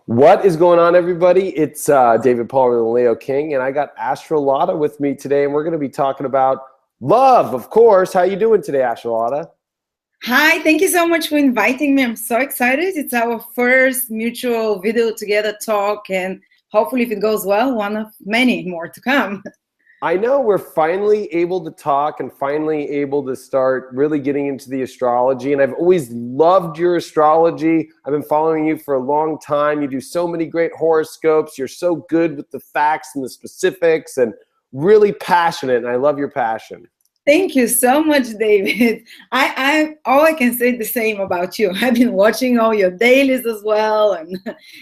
What is going on, everybody? It's David Palmer and Leo King, and I got Astrolada with me today, and we're going to be talking about love, of course. How you doing today, Astrolada? Hi, thank you so much for inviting me. I'm so excited. It's our first mutual video together talk, and hopefully if it goes well, one of many more to come. I know we're finally able to talk and finally able to start really getting into the astrology, and I've always loved your astrology. I've been following you for a long time. You do so many great horoscopes. You're so good with the facts and the specifics and really passionate, and I love your passion. Thank you so much, David. I all I can say the same about you. I've been watching all your dailies as well and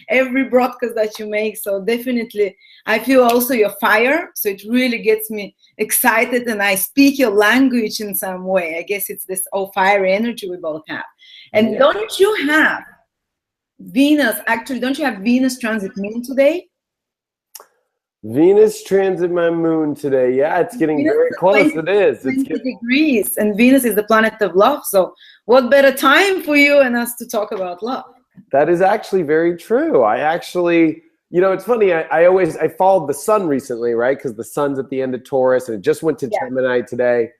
every broadcast that you make. So definitely, I feel also your fire. So it really gets me excited, and I speak your language in some way. I guess it's this all fiery energy we both have. And don't you have Venus? Actually, don't you have Venus transit Moon today? Venus transit my moon today. Yeah, it's getting Venus very close. It is. It's 20 degrees, and Venus is the planet of love. So what better time for you and us to talk about love? That is actually very true. I actually, it's funny. I followed the sun recently, right? Because the sun's at the end of Taurus, and it just went to Gemini today.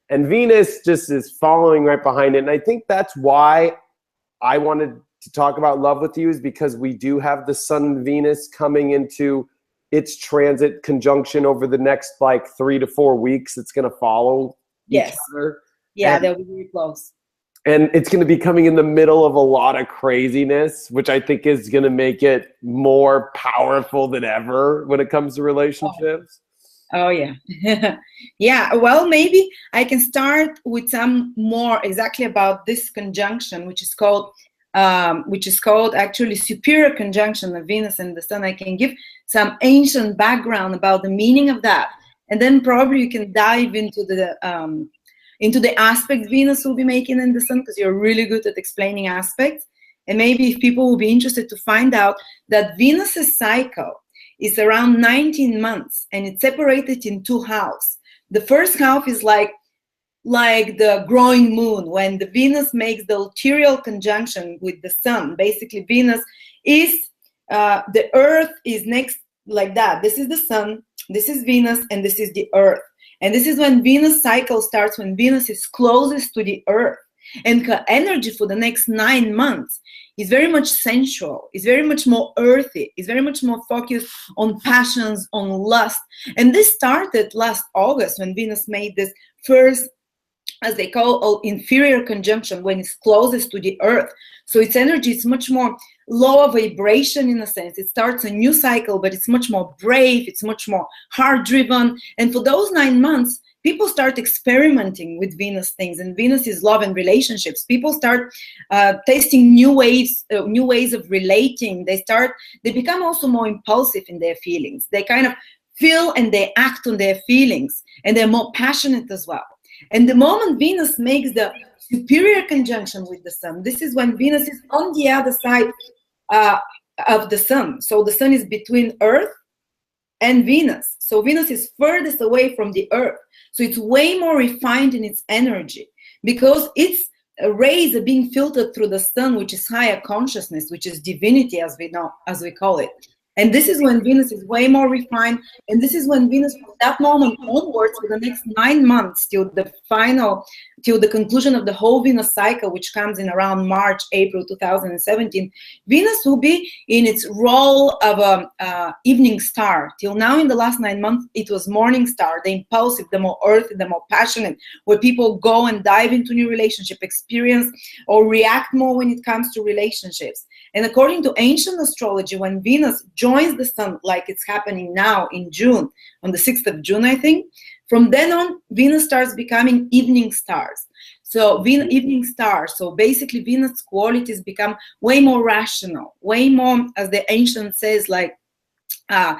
And Venus just is following right behind it. And I think that's why I wanted to talk about love with you, is because we do have the sun and Venus coming into its transit conjunction over the next 3 to 4 weeks. It's going to follow each other. Yeah, they'll be very close. And it's going to be coming in the middle of a lot of craziness, which I think is going to make it more powerful than ever when it comes to relationships. Oh yeah. Yeah, well, maybe I can start with some more exactly about this conjunction, which is called actually superior conjunction of Venus and the Sun. I can give some ancient background about the meaning of that, and then probably you can dive into the aspect Venus will be making in the Sun, because you're really good at explaining aspects. And maybe if people will be interested to find out that Venus's cycle is around 19 months, and it's separated in two halves. The first half is like the growing moon, when the Venus makes the ulterior conjunction with the Sun. Basically, Venus is the Earth is next, like that. This is the Sun, this is Venus, and this is the Earth. And this is when Venus cycle starts, when Venus is closest to the Earth. And her energy for the next 9 months is very much sensual, is very much more earthy, is very much more focused on passions, on lust. And this started last August, when Venus made this first, as they call, inferior conjunction, when it's closest to the Earth. So its energy is much more lower vibration in a sense. It starts a new cycle, but it's much more brave, it's much more heart-driven. And for those 9 months, people start experimenting with Venus things, and Venus is love and relationships. People start tasting new ways of relating. They become also more impulsive in their feelings. They kind of feel and they act on their feelings, and they're more passionate as well. And the moment Venus makes the superior conjunction with the Sun, this is when Venus is on the other side of the Sun. So the Sun is between Earth and Venus. So Venus is furthest away from the Earth. So it's way more refined in its energy, because its rays are being filtered through the Sun, which is higher consciousness, which is divinity, as we call it. And this is when Venus is way more refined. And this is when Venus, from that moment onwards, for the next 9 months, till the conclusion of the whole Venus cycle, which comes in around March, April 2017, Venus will be in its role of an evening star. Till now, in the last 9 months, it was morning star, the impulsive, the more earthy, the more passionate, where people go and dive into new relationship, experience or react more when it comes to relationships. And according to ancient astrology, when Venus joins the Sun, like it's happening now in June, on the 6th of June, I think, from then on, Venus starts becoming evening stars. So evening stars. So basically, Venus qualities become way more rational, way more, as the ancient says, like a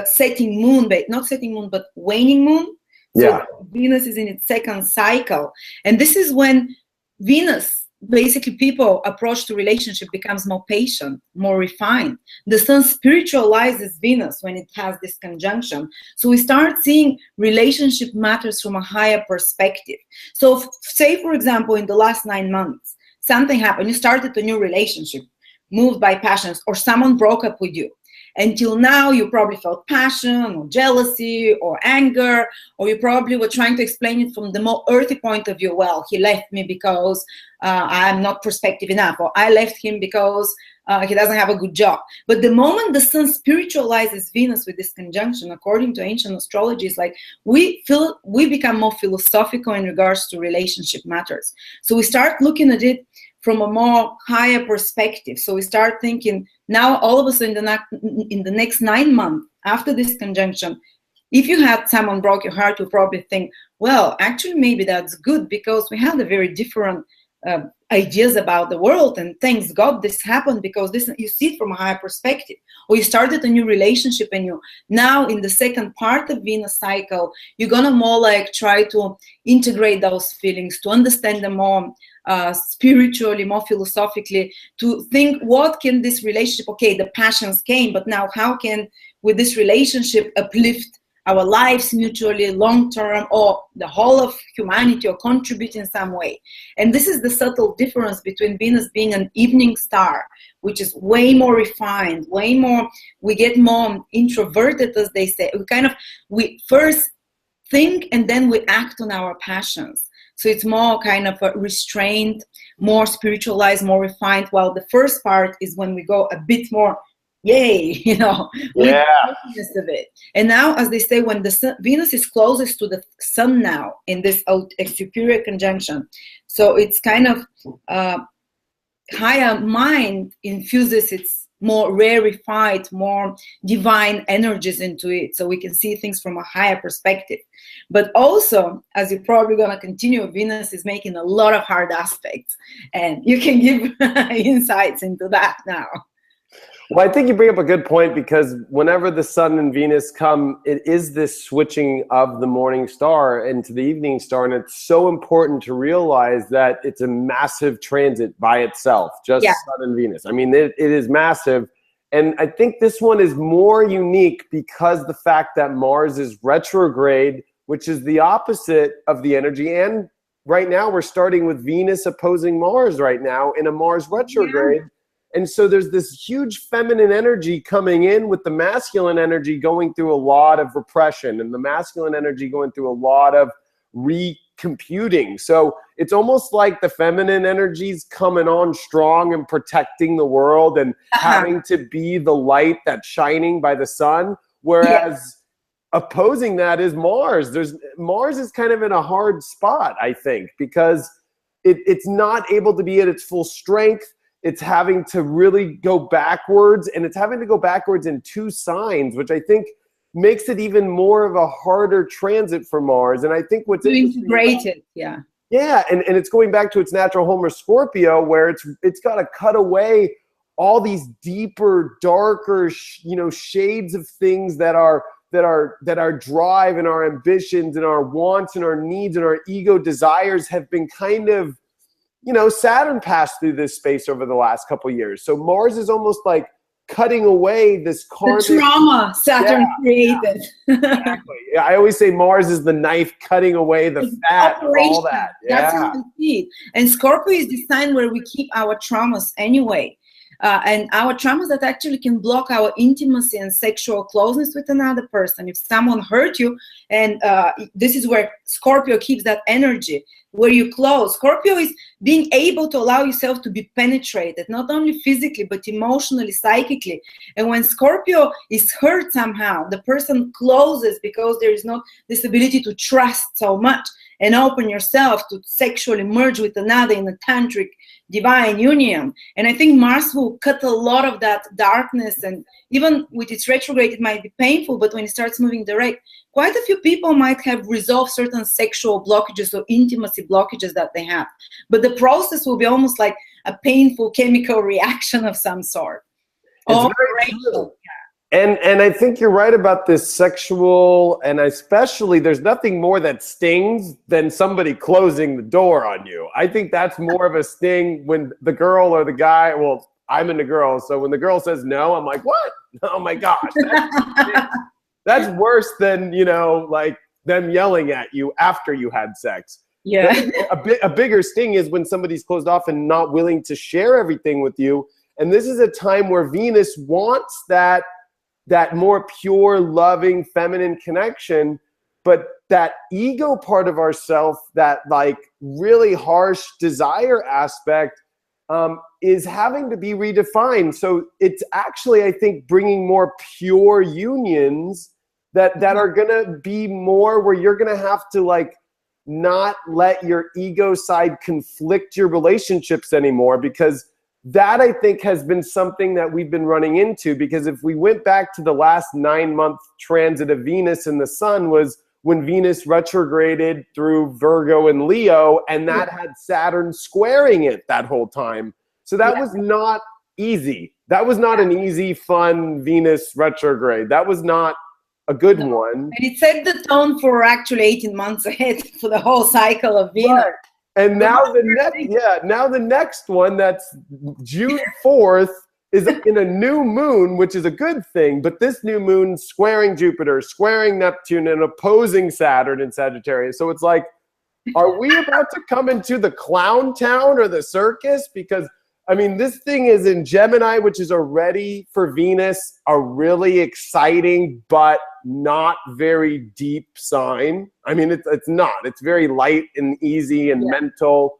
setting moon, but not setting moon, but waning moon. So Venus is in its second cycle. And this is when Venus, basically, people approach to relationship becomes more patient, more refined. The Sun spiritualizes Venus when it has this conjunction. So we start seeing relationship matters from a higher perspective. So say, for example, in the last 9 months, something happened. You started a new relationship. moved by passions, or someone broke up with you. Until now, you probably felt passion or jealousy or anger, or you probably were trying to explain it from the more earthy point of view. Well, he left me because I'm not prospective enough, or I left him because he doesn't have a good job. But the moment the sun spiritualizes Venus with this conjunction, according to ancient astrology, it's like we become more philosophical in regards to relationship matters. So we start looking at it from a more higher perspective. So we start thinking now, all of a sudden, in the next 9 months after this conjunction, if you had someone broke your heart, you probably think, well, actually, maybe that's good, because we had a very different ideas about the world, and thanks God this happened, because this, you see it from a higher perspective. Or you started a new relationship, and you now in the second part of Venus cycle, you're gonna more like try to integrate those feelings, to understand them more spiritually, more philosophically, to think, what can this relationship, okay, the passions came, but now how can with this relationship uplift our lives mutually, long term, or the whole of humanity, or contribute in some way. And this is the subtle difference between Venus being an evening star, which is way more refined, way more, we get more introverted, as they say. We first think and then we act on our passions. So it's more kind of a restrained, more spiritualized, more refined, while the first part is when we go a bit more, yay, with the happiness of it. And now, as they say, when the sun, Venus is closest to the sun now in this superior conjunction, so it's kind of higher mind infuses its more rarefied, more divine energies into it, so we can see things from a higher perspective. But also, as you're probably going to continue, Venus is making a lot of hard aspects, and you can give insights into that now. Well, I think you bring up a good point, because whenever the sun and Venus come, it is this switching of the morning star into the evening star. And it's so important to realize that it's a massive transit by itself, just sun and Venus. I mean, it is massive. And I think this one is more unique because the fact that Mars is retrograde, which is the opposite of the energy. And right now we're starting with Venus opposing Mars right now in a Mars retrograde. And so there's this huge feminine energy coming in with the masculine energy going through a lot of repression, and the masculine energy going through a lot of recomputing. So it's almost like the feminine energy's coming on strong and protecting the world and having to be the light that's shining by the sun. Whereas opposing that is Mars. Mars is kind of in a hard spot, I think, because it's not able to be at its full strength. It's having to really go backwards, and it's having to go backwards in 2 signs, which I think makes it even more of a harder transit for Mars. And I think what's integrated, and it's going back to its natural home, or Scorpio, where it's got to cut away all these deeper, darker, shades of things that our drive and our ambitions and our wants and our needs and our ego desires have been kind of, Saturn passed through this space over the last couple of years. So Mars is almost like cutting away this karmic, the trauma Saturn created. Exactly. I always say Mars is the knife cutting away the fat of all that. That's how we see it. And Scorpio is the sign where we keep our traumas anyway. And our traumas that actually can block our intimacy and sexual closeness with another person. If someone hurt you, and this is where Scorpio keeps that energy, where you close. Scorpio is being able to allow yourself to be penetrated, not only physically, but emotionally, psychically. And when Scorpio is hurt somehow, the person closes because there is not this ability to trust so much and open yourself to sexually merge with another in a tantric divine union. And I think Mars will cut a lot of that darkness, and even with its retrograde, it might be painful, but when it starts moving direct, quite a few people might have resolved certain sexual blockages or intimacy blockages that they have. But the process will be almost like a painful chemical reaction of some sort. It's very true. And I think you're right about this sexual, and especially there's nothing more that stings than somebody closing the door on you. I think that's more of a sting when the girl or the guy, well, I'm into girls, so when the girl says no, I'm like, what? Oh my gosh. That's worse than, like them yelling at you after you had sex. Yeah. A bigger sting is when somebody's closed off and not willing to share everything with you. And this is a time where Venus wants that more pure, loving, feminine connection, but that ego part of ourself, that like really harsh desire aspect, is having to be redefined. So it's actually, I think, bringing more pure unions that are gonna be more where you're gonna have to like not let your ego side conflict your relationships anymore, because that I think has been something that we've been running into. Because if we went back to the last 9-month transit of Venus and the sun was when Venus retrograded through Virgo and Leo, and that had Saturn squaring it that whole time. So that was not easy. That was not an easy, fun Venus retrograde. That was not a good one. And it set the tone for actually 18 months ahead for the whole cycle of Venus. Right. And now the next one, that's June 4th, is in a new moon, which is a good thing. But this new moon squaring Jupiter, squaring Neptune, and opposing Saturn in Sagittarius. So it's like, are we about to come into the clown town or the circus? Because I mean, this thing is in Gemini, which is already for Venus a really exciting but not very deep sign. I mean, it's not. It's very light and easy and mental.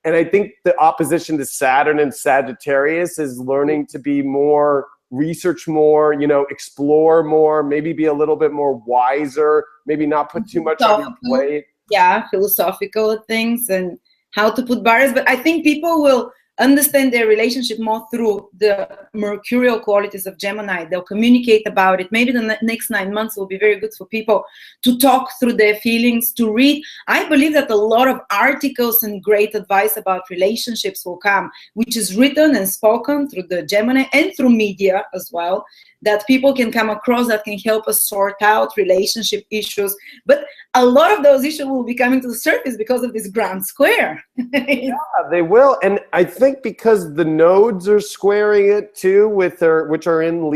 And I think the opposition to Saturn and Sagittarius is learning to be more, research more, you know, explore more, maybe be a little bit more wiser, maybe not put too much on your plate. Yeah, philosophical things and how to put barriers. But I think people will understand their relationship more through the mercurial qualities of Gemini. They'll communicate about it. Maybe the next 9 months will be very good for people to talk through their feelings, to read. I believe that a lot of articles and great advice about relationships will come, which is written and spoken through the Gemini and through media as well, that people can come across that can help us sort out relationship issues. But a lot of those issues will be coming to the surface because of this grand square. Yeah, they will. And I think because the nodes are squaring it too, with their, which are in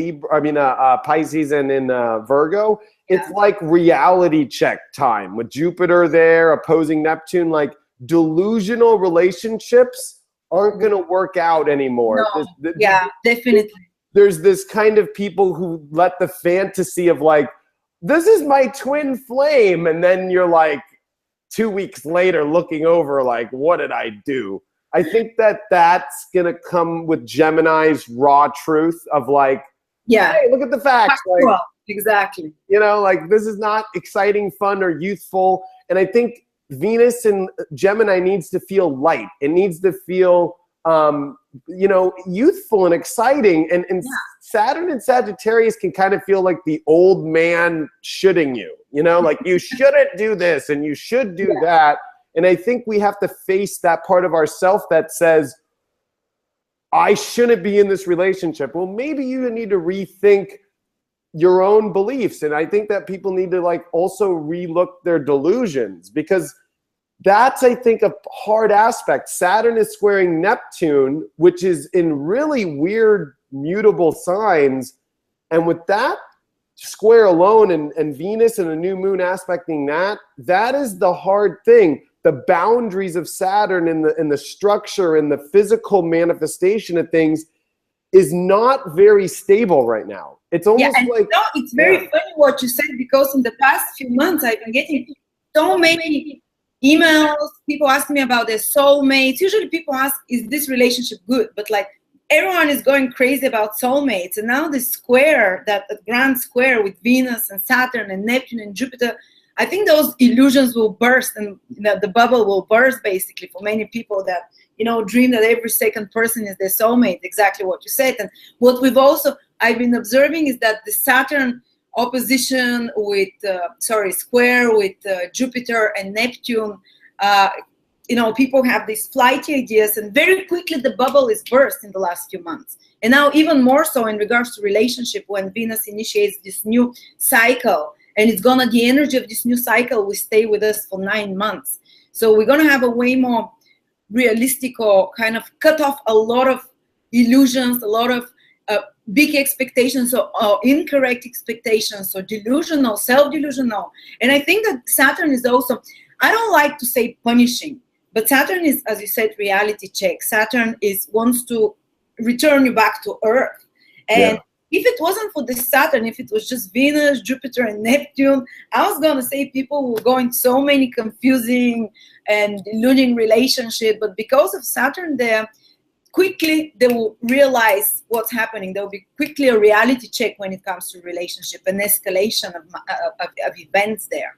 Pisces and in Virgo, it's like reality check time with Jupiter there opposing Neptune. Like delusional relationships aren't going to work out anymore. No. Definitely. There's this kind of people who let the fantasy of like, this is my twin flame. And then you're like 2 weeks later looking over like, what did I do? I think that that's going to come with Gemini's raw truth of like, hey, look at the facts. Like, exactly. You know, like this is not exciting, fun, or youthful. And I think Venus in Gemini needs to feel light. It needs to feel you know, youthful and exciting, and Saturn and Sagittarius can kind of feel like the old man shoulding you, you know, like you shouldn't do this and you should do that. And I think we have to face that part of ourself that says, I shouldn't be in this relationship. Well, maybe you need to rethink your own beliefs. And I think that people need to like also relook their delusions, because that's, I think, a hard aspect. Saturn is squaring Neptune, which is in really weird, mutable signs. And with that square alone and Venus and a new moon aspecting that is the hard thing. The boundaries of Saturn and the structure and the physical manifestation of things is not very stable right now. It's almost like... No, it's very funny what you said, because in the past few months, I've been getting so many emails, people ask me about their soulmates. Usually people ask, is this relationship good? But like everyone is going crazy about soulmates. And now this square, that grand square with Venus and Saturn and Neptune and Jupiter, I think those illusions will burst, and the bubble will burst basically for many people that, you know, dream that every second person is their soulmate, exactly what you said. And what I've been observing is that the Saturn opposition with square with Jupiter and Neptune, you know, people have these flighty ideas, and very quickly the bubble is burst in the last few months. And now even more so in regards to relationship, when Venus initiates this new cycle, and the energy of this new cycle will stay with us for 9 months. So we're gonna have a way more realistic, or kind of cut off a lot of illusions, a lot of big expectations, or incorrect expectations, or delusional, self-delusional. And I think that Saturn is also, I don't like to say punishing, but Saturn is, as you said, reality check. Saturn wants to return you back to Earth. And if it wasn't for the Saturn, if it was just Venus, Jupiter, and Neptune, I was going to say people will go in so many confusing and deluding relationships. But because of Saturn there, quickly they will realize what's happening. There will be quickly a reality check when it comes to relationship, an escalation of events there.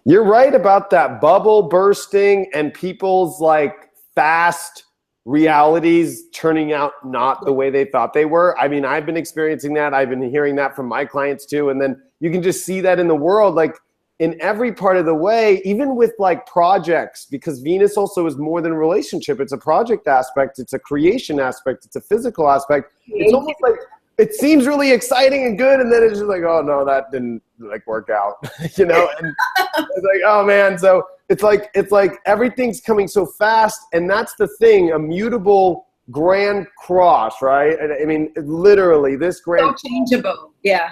You're right about that bubble bursting and people's like fast realities turning out not the way they thought they were. I mean, I've been experiencing that. I've been hearing that from my clients too. And then you can just see that in the world, like in every part of the way, even with like projects, because Venus also is more than a relationship. It's a project aspect. It's a creation aspect. It's a physical aspect. It's almost like it seems really exciting and good. And then it's just like, oh no, that didn't like work out, you know? And it's like, oh man. So it's like everything's coming so fast. And that's the thing, a mutable grand cross, right? And I mean, literally this grand so changeable. Yeah.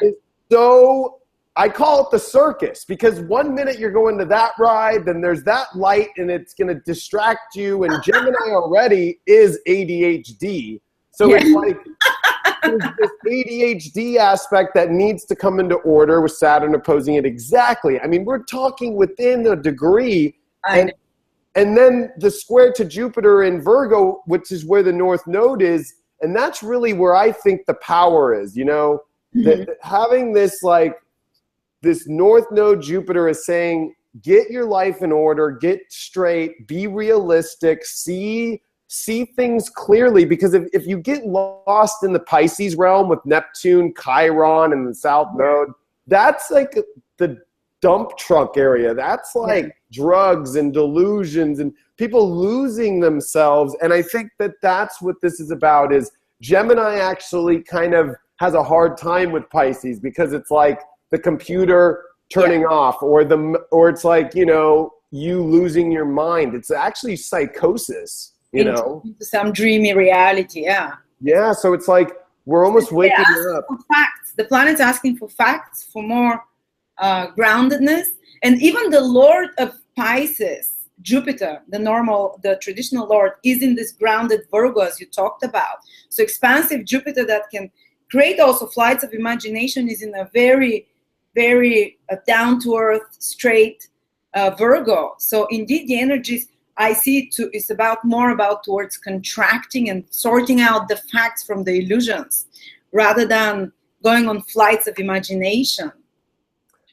So I call it the circus, because 1 minute you're going to that ride, then there's that light and it's going to distract you. And Gemini already is ADHD. So it's like, there's this ADHD aspect that needs to come into order with Saturn opposing it exactly. I mean, we're talking within a degree. And then the square to Jupiter in Virgo, which is where the North Node is. And that's really where I think the power is, you know, that having this like, this North Node Jupiter is saying, get your life in order, get straight, be realistic, see things clearly. Because if you get lost in the Pisces realm with Neptune, Chiron, and the South Node, that's like the dump truck area. That's like drugs and delusions and people losing themselves. And I think that that's what this is about, is Gemini actually kind of has a hard time with Pisces, because it's like the computer turning off, or it's like, you know, you losing your mind. It's actually psychosis, you know, some dreamy reality. Yeah. So it's like we're almost waking up. For facts. The planet's asking for facts, for more groundedness, and even the Lord of Pisces, Jupiter, the traditional Lord, is in this grounded Virgo, as you talked about. So expansive Jupiter that can create also flights of imagination is in a very down-to-earth, straight Virgo. So indeed, the energies I see is more about towards contracting and sorting out the facts from the illusions, rather than going on flights of imagination.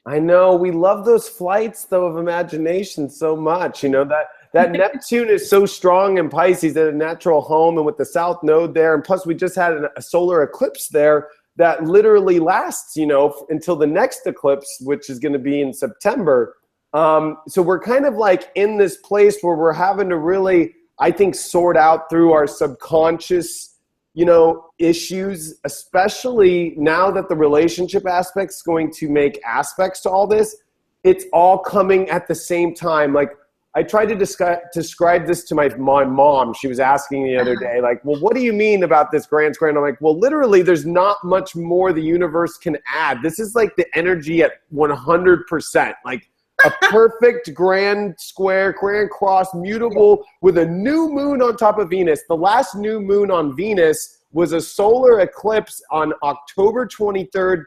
I know, we love those flights though of imagination so much. You know, that Neptune is so strong in Pisces at a natural home, and with the South Node there, and plus we just had a solar eclipse there that literally lasts, you know, until the next eclipse, which is going to be in September. So we're kind of like in this place where we're having to really, I think, sort out through our subconscious, you know, issues, especially now that the relationship aspect is going to make aspects to all this. It's all coming at the same time. Like, I tried to describe this to my mom. She was asking the other day, like, well, what do you mean about this grand square? And I'm like, well, literally, there's not much more the universe can add. This is like the energy at 100%, like a perfect grand square, grand cross, mutable, with a new moon on top of Venus. The last new moon on Venus was a solar eclipse on October 23rd,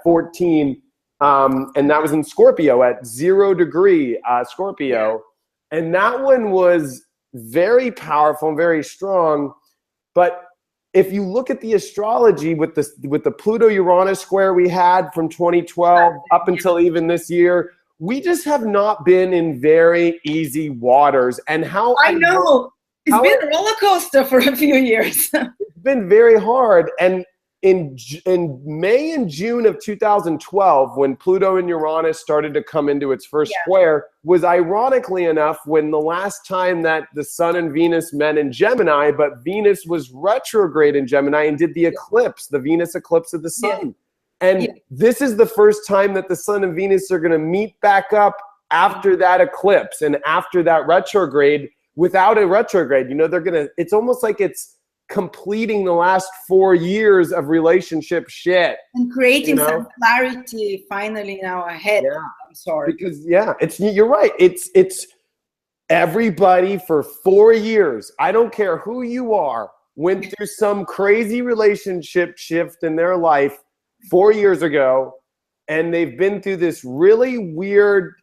14. And that was in Scorpio at 0 degree Scorpio. And that one was very powerful and very strong. But if you look at the astrology with the Pluto-Uranus square we had from 2012 up until even this year, we just have not been in very easy waters. And how I know it's been a roller coaster for a few years. It's been very hard. And in May and June of 2012, when Pluto and Uranus started to come into its first square, was ironically enough when the last time that the Sun and Venus met in Gemini, but Venus was retrograde in Gemini and did the eclipse, the Venus eclipse of the Sun. And this is the first time that the Sun and Venus are going to meet back up after that eclipse and after that retrograde. Without a retrograde, you know, it's almost like it's completing the last 4 years of relationship shit and creating some clarity finally now ahead. I'm sorry, because you're right, it's everybody for 4 years, I don't care who you are, went through some crazy relationship shift in their life 4 years ago, and they've been through this really weird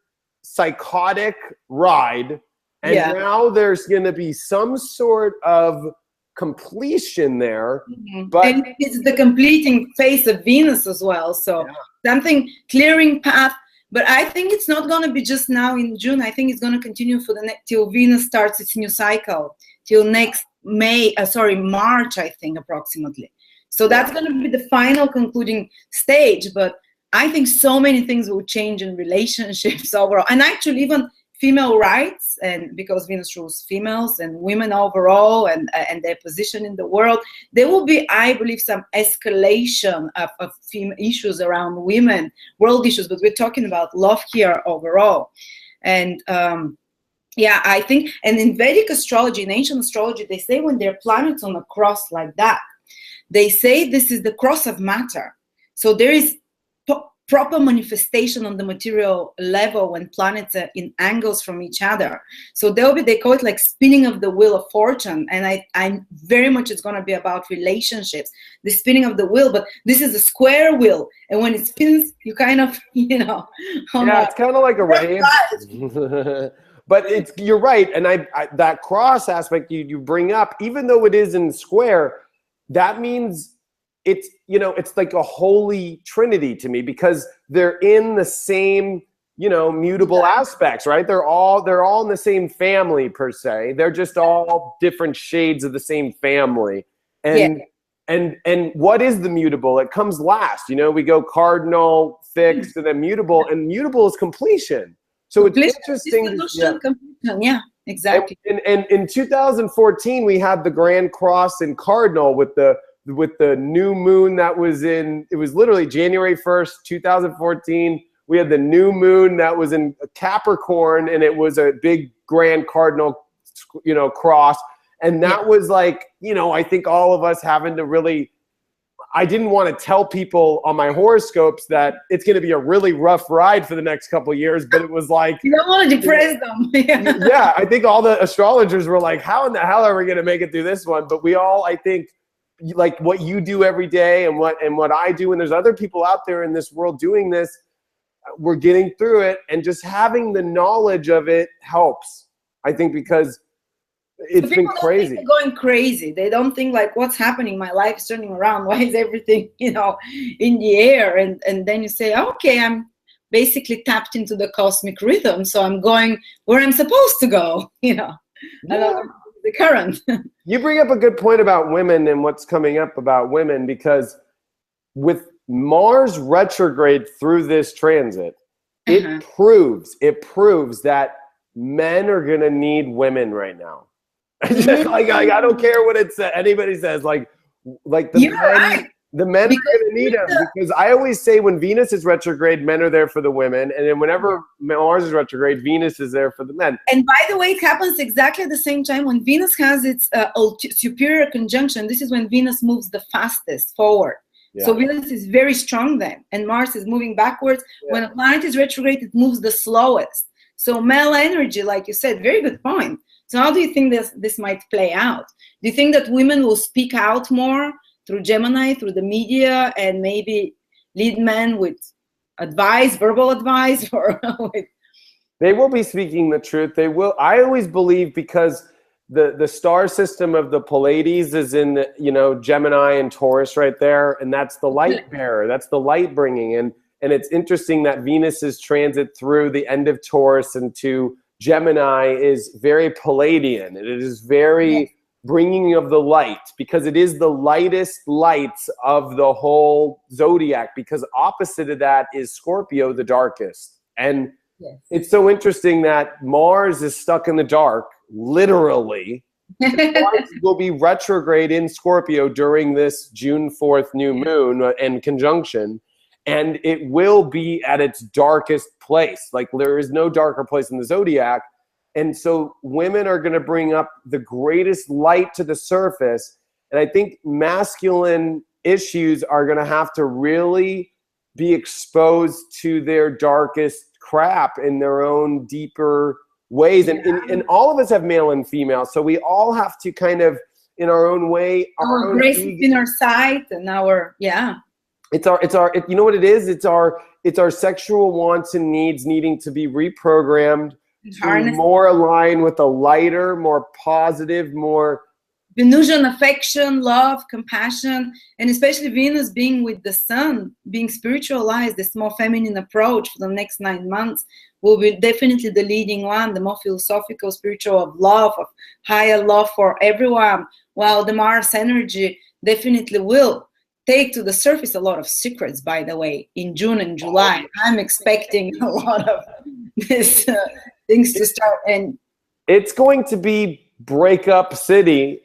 psychotic ride, and now there's going to be some sort of completion there. But and it's the completing phase of Venus as well, so something clearing path. But I think it's not going to be just now in June. I think it's going to continue for the next, till Venus starts its new cycle, till next March, I think, approximately. So that's going to be the final concluding stage. But I think so many things will change in relationships overall, and actually even female rights, and because Venus rules females and women overall, and their position in the world, there will be, I believe, some escalation of female issues around women, world issues, but we're talking about love here overall. And I think, and in Vedic astrology, in ancient astrology, they say when there are planets on a cross like that, they say this is the cross of matter. So there is proper manifestation on the material level when planets are in angles from each other. So they call it like spinning of the wheel of fortune. And I'm very much, it's going to be about relationships, the spinning of the wheel, but this is a square wheel. And when it spins, you kind of, it's kind of like a race. But you're right. And I that cross aspect you bring up, even though it is in square, that means it's like a holy trinity to me, because they're in the same, mutable aspects, right? They're all in the same family per se. They're just all different shades of the same family. And what is the mutable? It comes last. We go cardinal, fixed, and then mutable, and mutable is completion. So it's interesting. Yeah, exactly. And in 2014, we had the Grand Cross in Cardinal with the new moon that was it was literally January 1st, 2014. We had the new moon that was in Capricorn, and it was a big Grand Cardinal, cross. And that was like, I think all of us having to really, I didn't want to tell people on my horoscopes that it's going to be a really rough ride for the next couple of years, but it was like, you don't want to depress them. Yeah, I think all the astrologers were like, how in the hell are we going to make it through this one? But we all, I think, like what you do every day and what I do, and there's other people out there in this world doing this, we're getting through it, and just having the knowledge of it helps, I think, because it's been crazy. They're going crazy. They don't think like, what's happening? My life is turning around. Why is everything, in the air? And then you say, okay, I'm basically tapped into the cosmic rhythm, so I'm going where I'm supposed to go, the current. You bring up a good point about women and what's coming up about women, because with Mars retrograde through this transit, it proves that men are going to need women right now. Just like I don't care what anybody says, like the men are going to need them, because I always say when Venus is retrograde, men are there for the women, and then whenever Mars is retrograde, Venus is there for the men. And by the way, it happens exactly at the same time when Venus has its superior conjunction. This is when Venus moves the fastest forward. So Venus is very strong then, and Mars is moving backwards. When a planet is retrograde, it moves the slowest. So male energy, like you said, very good point. So how do you think this might play out? Do you think that women will speak out more through Gemini, through the media, and maybe lead men with advice, verbal advice, or They will be speaking the truth. They will. I always believe, because the star system of the Pleiades is in Gemini and Taurus right there, and that's the light bearer. That's the light bringing. And it's interesting that Venus's transit through the end of Taurus into Gemini is very Palladian. It is very bringing of the light, because it is the lightest lights of the whole zodiac, because opposite of that is Scorpio, the darkest. And it's so interesting that Mars is stuck in the dark, literally. Mars will be retrograde in Scorpio during this June 4th new moon and conjunction, and it will be at its darkest place. Like, there is no darker place in the zodiac. And so women are going to bring up the greatest light to the surface. And I think masculine issues are going to have to really be exposed to their darkest crap in their own deeper ways. And all of us have male and female. So we all have to kind of, in our own way, our grace in our sight and our, It's our, you know what it is? It's our sexual wants and needs needing to be reprogrammed to more align with a lighter, more positive, more Venusian affection, love, compassion, and especially Venus being with the sun, being spiritualized, this more feminine approach for the next 9 months will be definitely the leading one, the more philosophical, spiritual, of love, of higher love for everyone, while the Mars energy definitely will take to the surface a lot of secrets, by the way, in June and July. I'm expecting a lot of this things to start. And it's going to be breakup city.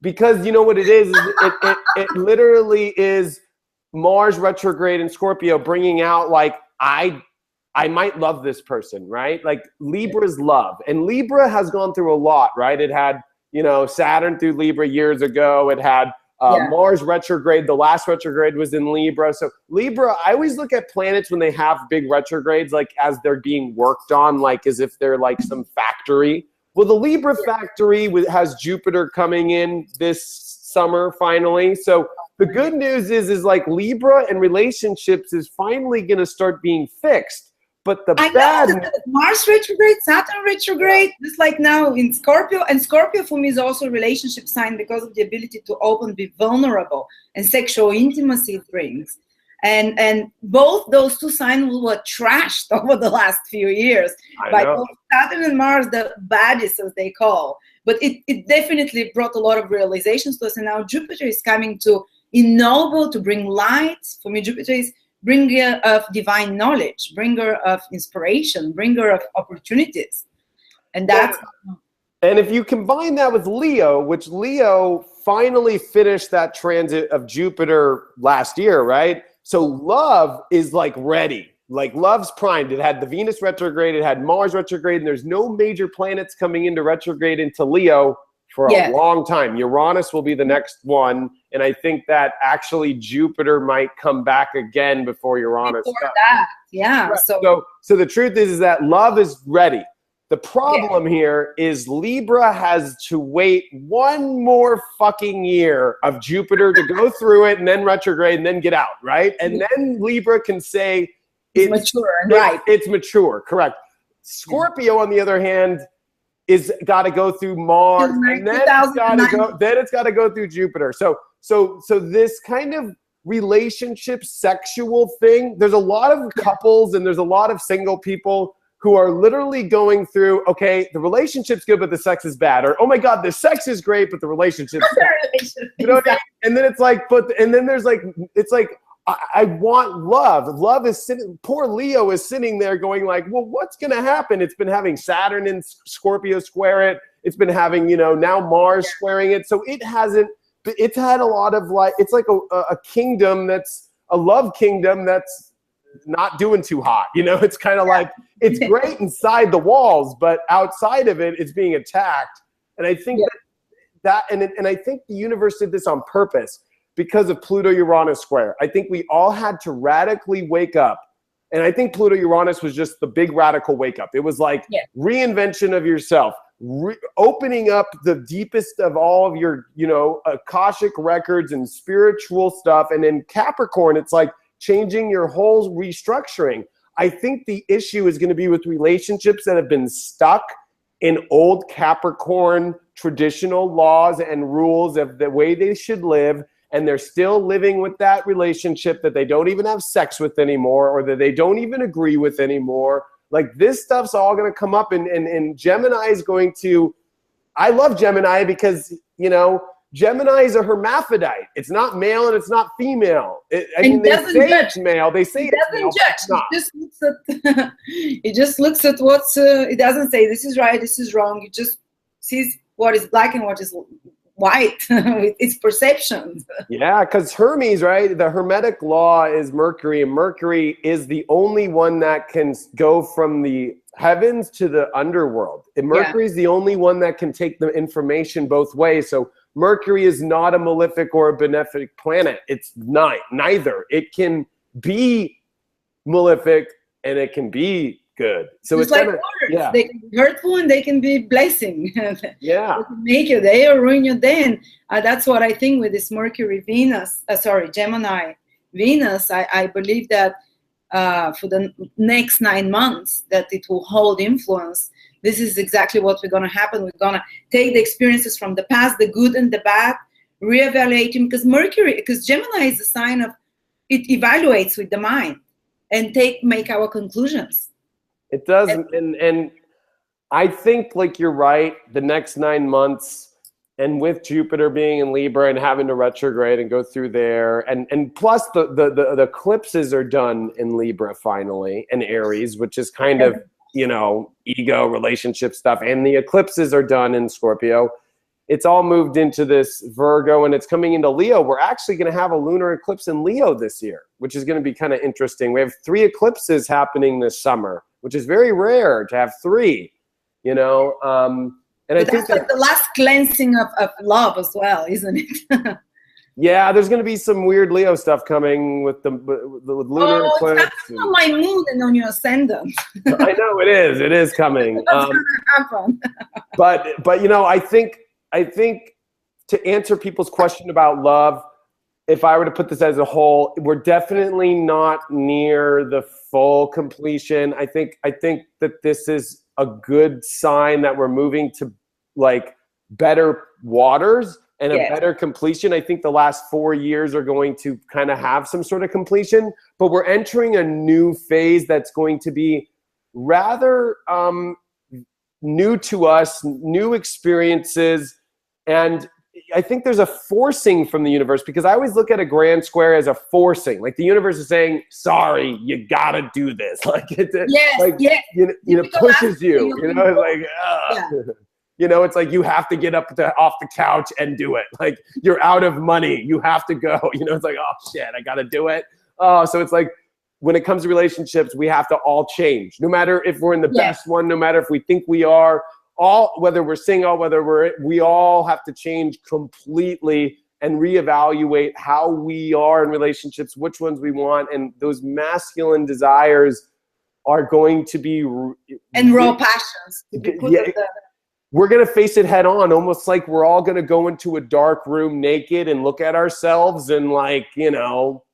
Because you know what it is it literally is Mars retrograde in Scorpio bringing out like, I might love this person, right? Like Libra's love. And Libra has gone through a lot, right? It had, you know, Saturn through Libra years ago. It had Mars retrograde. The last retrograde was in Libra. So Libra, I always look at planets when they have big retrogrades, like as they're being worked on, like as if they're like some factory. Well, the Libra factory has Jupiter coming in this summer finally. So the good news is like Libra and relationships is finally going to start being fixed. But the bad Mars retrograde, Saturn retrograde, just like now in Scorpio. And Scorpio for me is also a relationship sign because of the ability to open, be vulnerable, and sexual intimacy it brings. And both those two signs were trashed over the last few years by both Saturn and Mars, the baddies as they call. But it definitely brought a lot of realizations to us. And now Jupiter is coming to ennoble, to bring light. For me, Jupiter is bringer of divine knowledge, bringer of inspiration, bringer of opportunities. And that's... And if you combine that with Leo, which Leo finally finished that transit of Jupiter last year, right? So love is like ready, like love's primed. It had the Venus retrograde, it had Mars retrograde, and there's no major planets coming into retrograde into Leo for a long time. Uranus will be the next one. And I think that actually Jupiter might come back again before Uranus. Before that, Right. So the truth is that love is ready. The problem here is Libra has to wait one more fucking year of Jupiter to go through it and then retrograde and then get out, right? And then Libra can say it's mature, right? It's mature, correct. Scorpio, on the other hand, is got to go through Mars, and then it's got to go through Jupiter. So this kind of relationship, sexual thing. There's a lot of couples and there's a lot of single people who are literally going through, okay, the relationship's good, but the sex is bad. Or, oh my God, the sex is great, but the relationship's bad. You know what I mean? And then it's like, and then there's like, it's like, I want love. Love is sitting, poor Leo is sitting there going like, well, what's going to happen? It's been having Saturn and Scorpio square it. It's been having, you know, now Mars squaring it. So it's had a lot of like, it's like a kingdom that's a love kingdom that's not doing too hot. You know, it's kind of like, it's great inside the walls, but outside of it, it's being attacked. And I think and I think the universe did this on purpose because of Pluto-Uranus square. I think we all had to radically wake up. And I think Pluto-Uranus was just the big radical wake up. It was like reinvention of yourself, opening up the deepest of all of your, you know, Akashic records and spiritual stuff. And then Capricorn, it's like changing your whole restructuring. I think the issue is going to be with relationships that have been stuck in old Capricorn traditional laws and rules of the way they should live. And they're still living with that relationship that they don't even have sex with anymore, or that they don't even agree with anymore. Like this stuff's all going to come up, and Gemini is going to, I love Gemini because, you know, Gemini is a hermaphrodite. It's not male and it's not female. They say it's male. They say it's male. It just looks at what's, it doesn't say this is right, this is wrong. It just sees what is black and what is white. It's perception. Yeah, because Hermes, right? The Hermetic law is Mercury, and Mercury is the only one that can go from the heavens to the underworld. And Mercury is the only one that can take the information both ways. So Mercury is not a malefic or a benefic planet. It's neither. It can be malefic and it can be good. So it's like kinda, words. They can be hurtful and they can be blessing. Yeah. They can make your day or ruin your day. And that's what I think with this Gemini Venus. I believe that for the next 9 months that it will hold influence. This is exactly what we're going to happen. We're going to take the experiences from the past, the good and the bad, reevaluating, because Gemini is a sign of, it evaluates with the mind and make our conclusions. It does. And I think, like, you're right, the next 9 months, and with Jupiter being in Libra and having to retrograde and go through there, and plus the eclipses are done in Libra finally, and Aries, which is kind of, you know, ego, relationship stuff, and the eclipses are done in Scorpio. It's all moved into this Virgo, and it's coming into Leo. We're actually going to have a lunar eclipse in Leo this year, which is going to be kind of interesting. We have 3 eclipses happening this summer, which is very rare to have 3, you know. And I think that's like the last cleansing of love as well, isn't it? Yeah, there's going to be some weird Leo stuff coming with the lunar eclipse. It's on my moon and on your ascendant. I know it is. It is coming. What's going to happen? but you know, I think to answer people's question about love, if I were to put this as a whole, we're definitely not near the full completion. I think that this is a good sign that we're moving to like better waters and a better completion. I think the last 4 years are going to kind of have some sort of completion, but we're entering a new phase that's going to be rather new to us, new experiences. And I think there's a forcing from the universe, because I always look at a grand square as a forcing. Like the universe is saying, sorry, you gotta do this. Like it pushes you, you know, like, you know, it's like you have to get up off the couch and do it. Like you're out of money, you have to go. You know, it's like, oh shit, I gotta do it. So it's like when it comes to relationships, we have to all change. No matter if we're in the best one, no matter if we think we are, whether we're single, we all have to change completely and reevaluate how we are in relationships, which ones we want, and those masculine desires are going to be and raw passions. We're going to face it head on, almost like we're all going to go into a dark room naked and look at ourselves and, like, you know,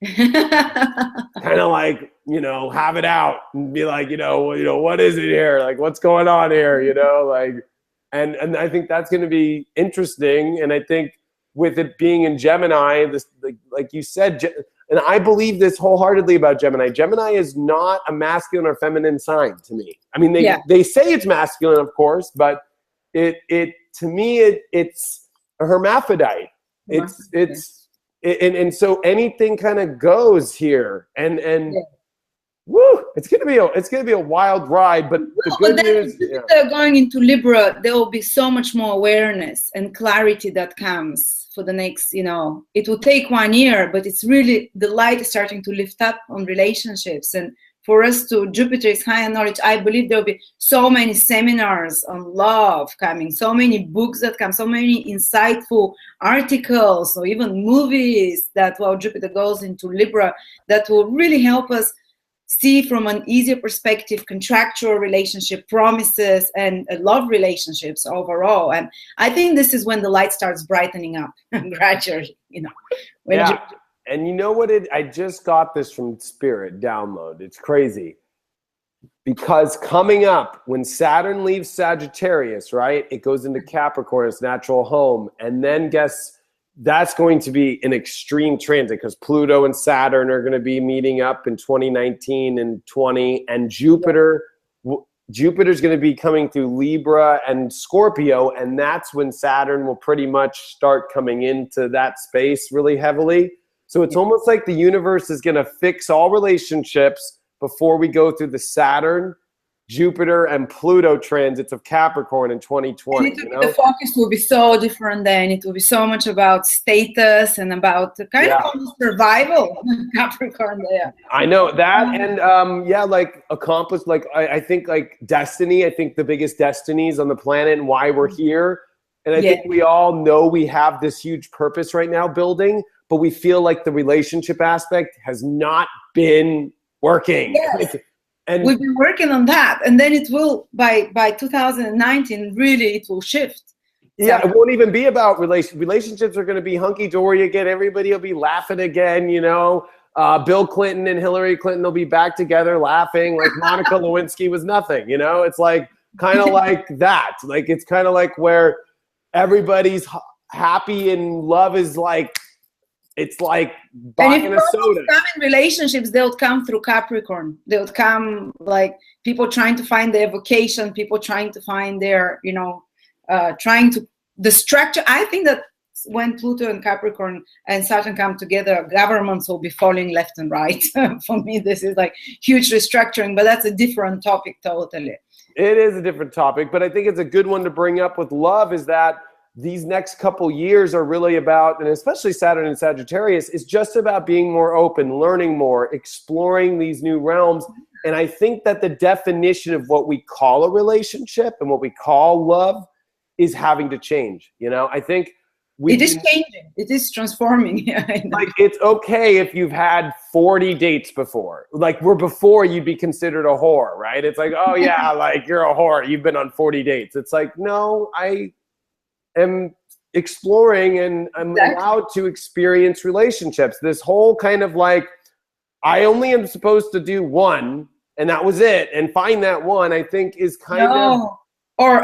kind of like, you know, have it out and be like, you know, what is it here? Like, what's going on here? You know, like, and I think that's going to be interesting. And I think with it being in Gemini, this, like you said, and I believe this wholeheartedly about Gemini. Gemini is not a masculine or feminine sign to me. I mean, they say it's masculine, of course, but it to me it's a hermaphrodite. And so anything kind of goes here, and woo, it's gonna be a wild ride. But the good news, going into Libra, there will be so much more awareness and clarity that comes for the next, you know, it will take 1 year, but it's really, the light is starting to lift up on relationships. And for us Jupiter is high in knowledge. I believe there'll be so many seminars on love coming, so many books that come, so many insightful articles or even movies that while Jupiter goes into Libra, that will really help us see from an easier perspective contractual relationship, promises, and love relationships overall. And I think this is when the light starts brightening up gradually, you know. And you know what? I just got this from Spirit download. It's crazy. Because coming up, when Saturn leaves Sagittarius, right, it goes into Capricorn, its natural home. And then that's going to be an extreme transit, because Pluto and Saturn are going to be meeting up in 2019 and 20. And Jupiter's going to be coming through Libra and Scorpio. And that's when Saturn will pretty much start coming into that space really heavily. So it's almost like the universe is going to fix all relationships before we go through the Saturn, Jupiter, and Pluto transits of Capricorn in 2020. The focus will be so different then. It will be so much about status and about kind of survival. Capricorn there. I know that, and like accomplished. Like I think like destiny. I think the biggest destinies on the planet and why we're here. And I think we all know we have this huge purpose right now building, but we feel like the relationship aspect has not been working. Yes. And we've been working on that, and then it will by 2019 really it will shift. Yeah, it won't even be about relationships are going to be hunky-dory again. Everybody will be laughing again, you know. Bill Clinton and Hillary Clinton will be back together laughing like Monica Lewinsky was nothing, you know. It's like kind of like that. Like it's kind of like where everybody's happy and love is like, it's like buying a soda. Come in relationships, they'll come through Capricorn. They'll come like people trying to find their vocation, people trying to find their, you know, the structure. I think that when Pluto and Capricorn and Saturn come together, governments will be falling left and right. For me, this is like huge restructuring, but that's a different topic totally. It is a different topic, but I think it's a good one to bring up with love, is that these next couple years are really about, and especially Saturn and Sagittarius, is just about being more open, learning more, exploring these new realms. And I think that the definition of what we call a relationship and what we call love is having to change. You know, I think it is changing. It is transforming. Like, it's okay if you've had 40 dates before. Like, before you'd be considered a whore, right? It's like, oh yeah, like you're a whore. You've been on 40 dates. It's like, no, I am exploring and I'm allowed to experience relationships. This whole kind of like, I only am supposed to do one and that was it, and find that one, I think is kind of. Or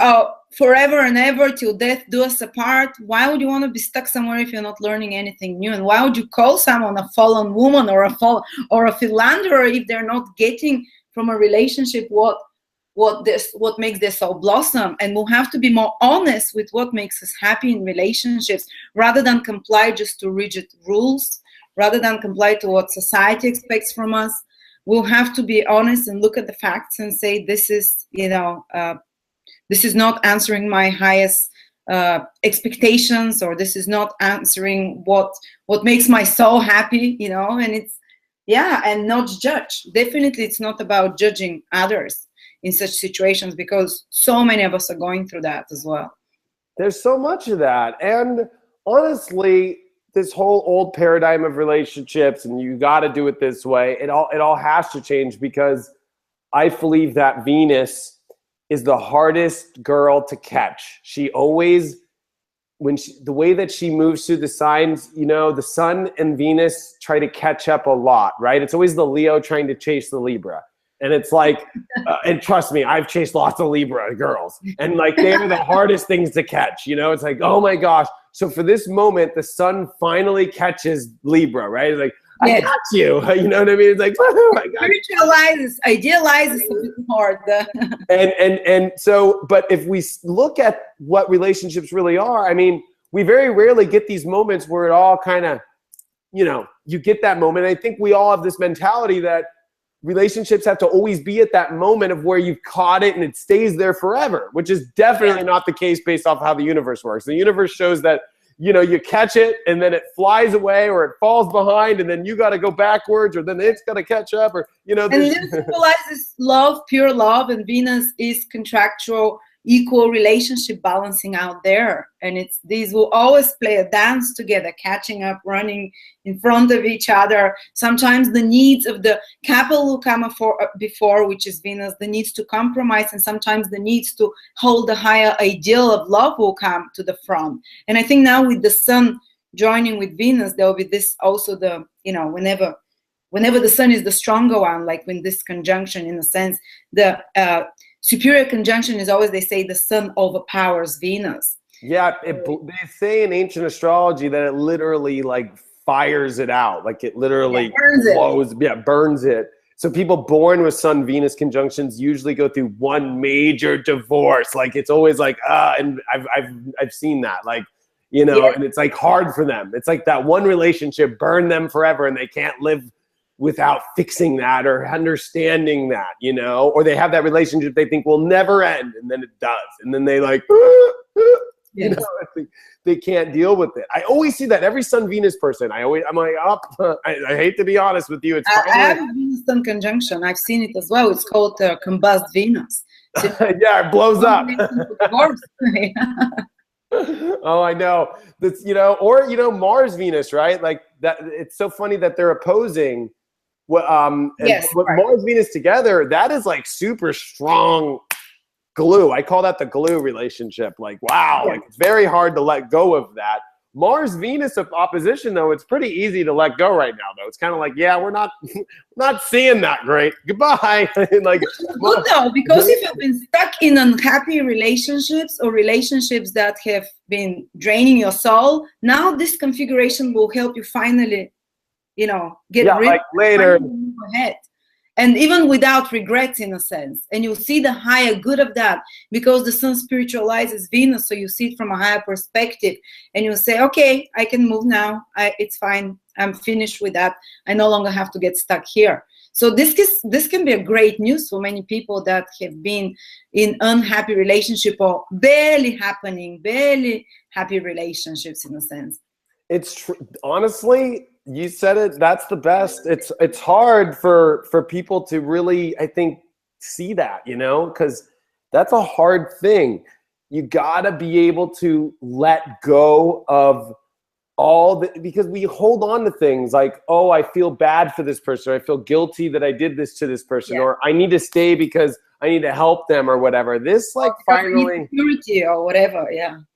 forever and ever till death do us apart. Why would you want to be stuck somewhere if you're not learning anything new? And why would you call someone a fallen woman or a philanderer if they're not getting from a relationship what makes their soul blossom? And we'll have to be more honest with what makes us happy in relationships, rather than comply just to rigid rules, rather than comply to what society expects from us. We'll have to be honest and look at the facts and say, this is, you know, this is not answering my highest expectations, or this is not answering what makes my soul happy, you know. And it's, yeah, and not judge. Definitely it's not about judging others in such situations, because so many of us are going through that as well. There's so much of that. And honestly, this whole old paradigm of relationships and you got to do it this way, it all has to change, because I believe that Venus is the hardest girl to catch. She always, the way that she moves through the signs, you know, the Sun and Venus try to catch up a lot, right? It's always the Leo trying to chase the Libra. And it's like, and trust me, I've chased lots of Libra girls, and like they're the hardest things to catch, you know? It's like, oh my gosh. So for this moment, the Sun finally catches Libra, right? It's like, I got you. You know what I mean? It's like, spiritualizes, idealizes a bit hard. and so, but if we look at what relationships really are, I mean, we very rarely get these moments where it all kind of, you know, you get that moment. I think we all have this mentality that relationships have to always be at that moment of where you've caught it and it stays there forever, which is definitely not the case based off how the universe works. The universe shows that, you know, you catch it and then it flies away, or it falls behind and then you got to go backwards, or then it's got to catch up, or, you know. And this symbolizes love, pure love, and Venus is contractual, equal relationship balancing out there. And these will always play a dance together, catching up, running in front of each other. Sometimes the needs of the couple will come before, which is Venus, the needs to compromise, and sometimes the needs to hold the higher ideal of love will come to the front. And I think now with the Sun joining with Venus, there will be this also, the, you know, whenever the Sun is the stronger one, like when this conjunction, in a sense, the superior conjunction is always, they say, the Sun overpowers Venus. Yeah, they say in ancient astrology that it literally like fires it out, like it literally burns it. So people born with Sun Venus conjunctions usually go through one major divorce. Like it's always like and I've seen that, like, you know, and it's like hard for them. It's like that one relationship burned them forever, and they can't live without fixing that or understanding that, you know, or they have that relationship they think will never end, and then it does, and then they like, you know, they can't deal with it. I always see that every Sun Venus person. I'm like, I hate to be honest with you. I have a Venus Sun conjunction. I've seen it as well. It's called combust Venus. Yeah, it blows up. Oh, I know. That's, you know, or, you know, Mars Venus, right? Like that. It's so funny that they're opposing Yes, with right. Mars, Venus together, that is like super strong glue. I call that the glue relationship. Like, wow, like it's very hard to let go of that. Mars Venus opposition, though, it's pretty easy to let go right now, though. It's kind of like, yeah, we're not seeing that great. Goodbye. Like, good though, because if you've been stuck in unhappy relationships or relationships that have been draining your soul, now this configuration will help you finally, get rid like later. move ahead. And even without regrets, in a sense. And you'll see the higher good of that, because the sun spiritualizes Venus, so you see it from a higher perspective. And you'll say, okay, I can move now. It's fine. I'm finished with that. I no longer have to get stuck here. So this can be a great news for many people that have been in unhappy relationship or barely happy relationships, in a sense. It's true. Honestly, you said it. That's the best. It's hard for people to really, I think, see that, because that's a hard thing. You gotta be able to let go of because we hold on to things like, oh, I feel bad for this person, or I feel guilty that I did this to this person, or I need to stay because I need to help them or whatever. This finally security or whatever,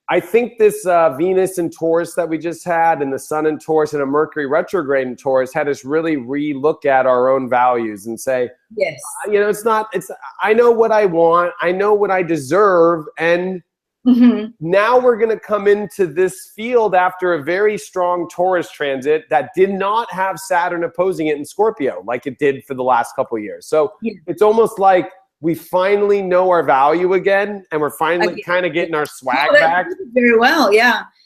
I think this Venus in Taurus that we just had, and the Sun in Taurus and a Mercury retrograde in Taurus, had us really re-look at our own values and say, yes, I know what I want, I know what I deserve, and now we're going to come into this field after a very strong Taurus transit that did not have Saturn opposing it in Scorpio like it did for the last couple of years. So it's almost like we finally know our value again, and we're finally kind of getting our swag back. Very well,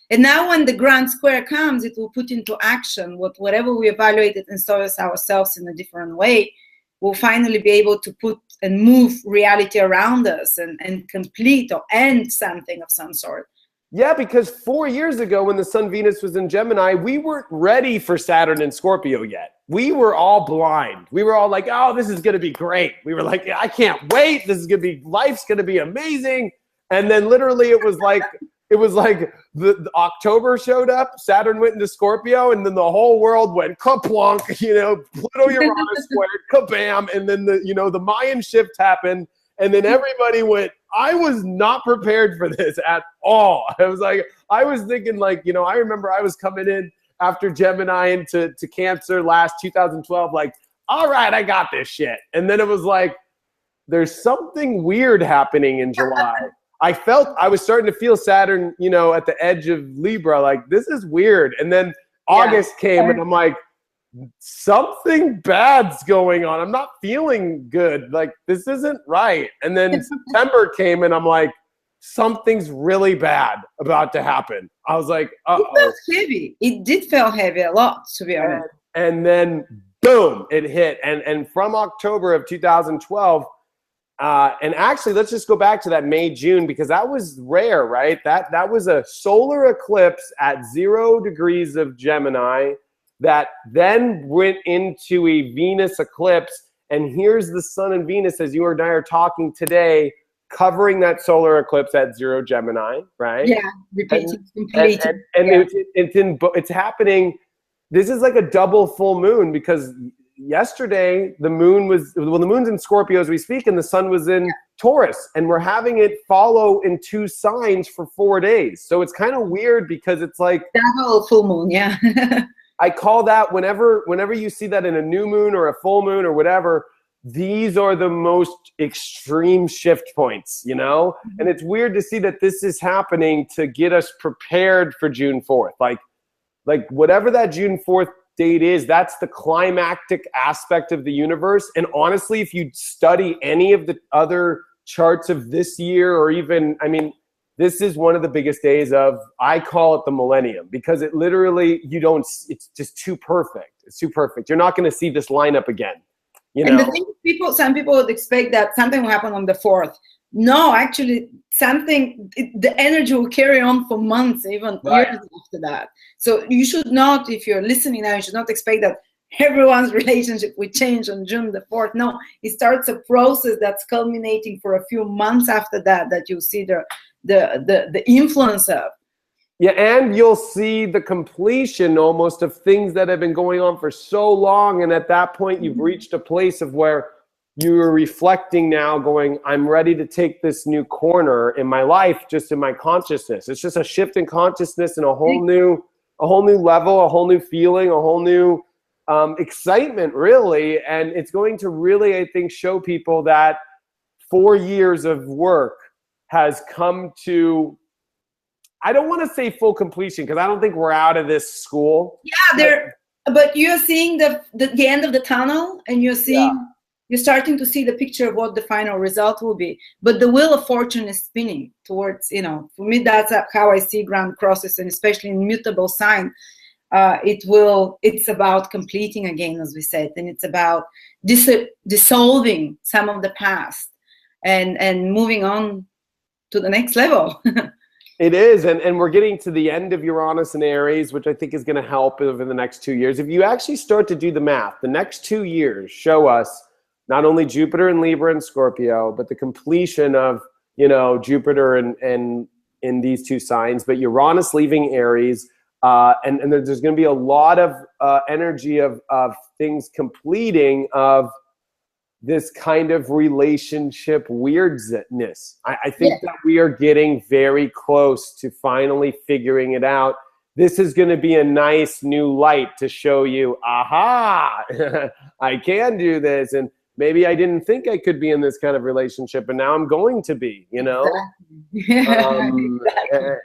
And now when the grand square comes, it will put into action whatever we evaluated and saw as ourselves in a different way. We'll finally be able to put and move reality around us and complete or end something of some sort. Yeah, because 4 years ago when the Sun Venus was in Gemini, we weren't ready for Saturn and Scorpio yet. We were all blind. We were all like, oh, this is going to be great. We were like, I can't wait. Life's going to be amazing. And then literally it was like the October showed up, Saturn went into Scorpio, and then the whole world went kaplunk, Pluto Uranus squared, kabam, and then the Mayan shift happened, and then everybody went, I was not prepared for this at all. I was thinking I remember I was coming in after Gemini into Cancer last 2012, like, all right, I got this shit. And then it was like, there's something weird happening in July. I was starting to feel Saturn, at the edge of Libra, like, this is weird. And then August came, and I'm like, something bad's going on. I'm not feeling good. Like, this isn't right. And then September came, and I'm like, something's really bad about to happen. I was like, uh-oh. It felt heavy. It did feel heavy a lot, to be honest. And then, boom, it hit. And from October of 2012, and actually, let's just go back to that May, June, because that was rare, right? That was a solar eclipse at 0 degrees of Gemini that then went into a Venus eclipse. And here's the Sun and Venus, as you and I are talking today, covering that solar eclipse at 0 Gemini, right? Yeah, repeating, completing. It's happening. This is like a double full moon, because yesterday the moon's in Scorpio as we speak, and the Sun was in Taurus, and we're having it follow in 2 signs for 4 days. So it's kind of weird, because it's like double full moon, I call that whenever you see that in a new moon or a full moon or whatever, these are the most extreme shift points, And it's weird to see that this is happening to get us prepared for June 4th. Like whatever that June 4th date is, that's the climactic aspect of the universe. And honestly, if you study any of the other charts of this year, or even, this is one of the biggest days of, I call it the millennium, because it literally, it's just too perfect. It's too perfect. You're not going to see this lineup again. And the thing is, some people would expect that something will happen on the 4th. No, actually, the energy will carry on for months, even years after that. So you should not, if you're listening now, you should not expect that everyone's relationship will change on June the 4th. No, it starts a process that's culminating for a few months after that you see the influence of. Yeah, and you'll see the completion almost of things that have been going on for so long. And at that point, you've reached a place of where you're reflecting now going, I'm ready to take this new corner in my life, just in my consciousness. It's just a shift in consciousness and a whole new level, a whole new feeling, a whole new excitement, really. And it's going to really, I think, show people that 4 years of work has come to, I don't want to say full completion, because I don't think we're out of this school. Yeah, but you're seeing the end of the tunnel, and you're starting to see the picture of what the final result will be. But the wheel of fortune is spinning towards, for me, that's how I see ground crosses, and especially in mutable sign, it's about completing again, as we said, and it's about dissolving some of the past and moving on to the next level. It is, and we're getting to the end of Uranus and Aries, which I think is going to help over the next 2 years. If you actually start to do the math, the next 2 years show us not only Jupiter and Libra and Scorpio, but the completion of, Jupiter and in these two signs, but Uranus leaving Aries, and there's going to be a lot of energy of things completing of this kind of relationship weirdness. I think that we are getting very close to finally figuring it out. This is going to be a nice new light to show you, aha, I can do this. And maybe I didn't think I could be in this kind of relationship, and now I'm going to be, Exactly.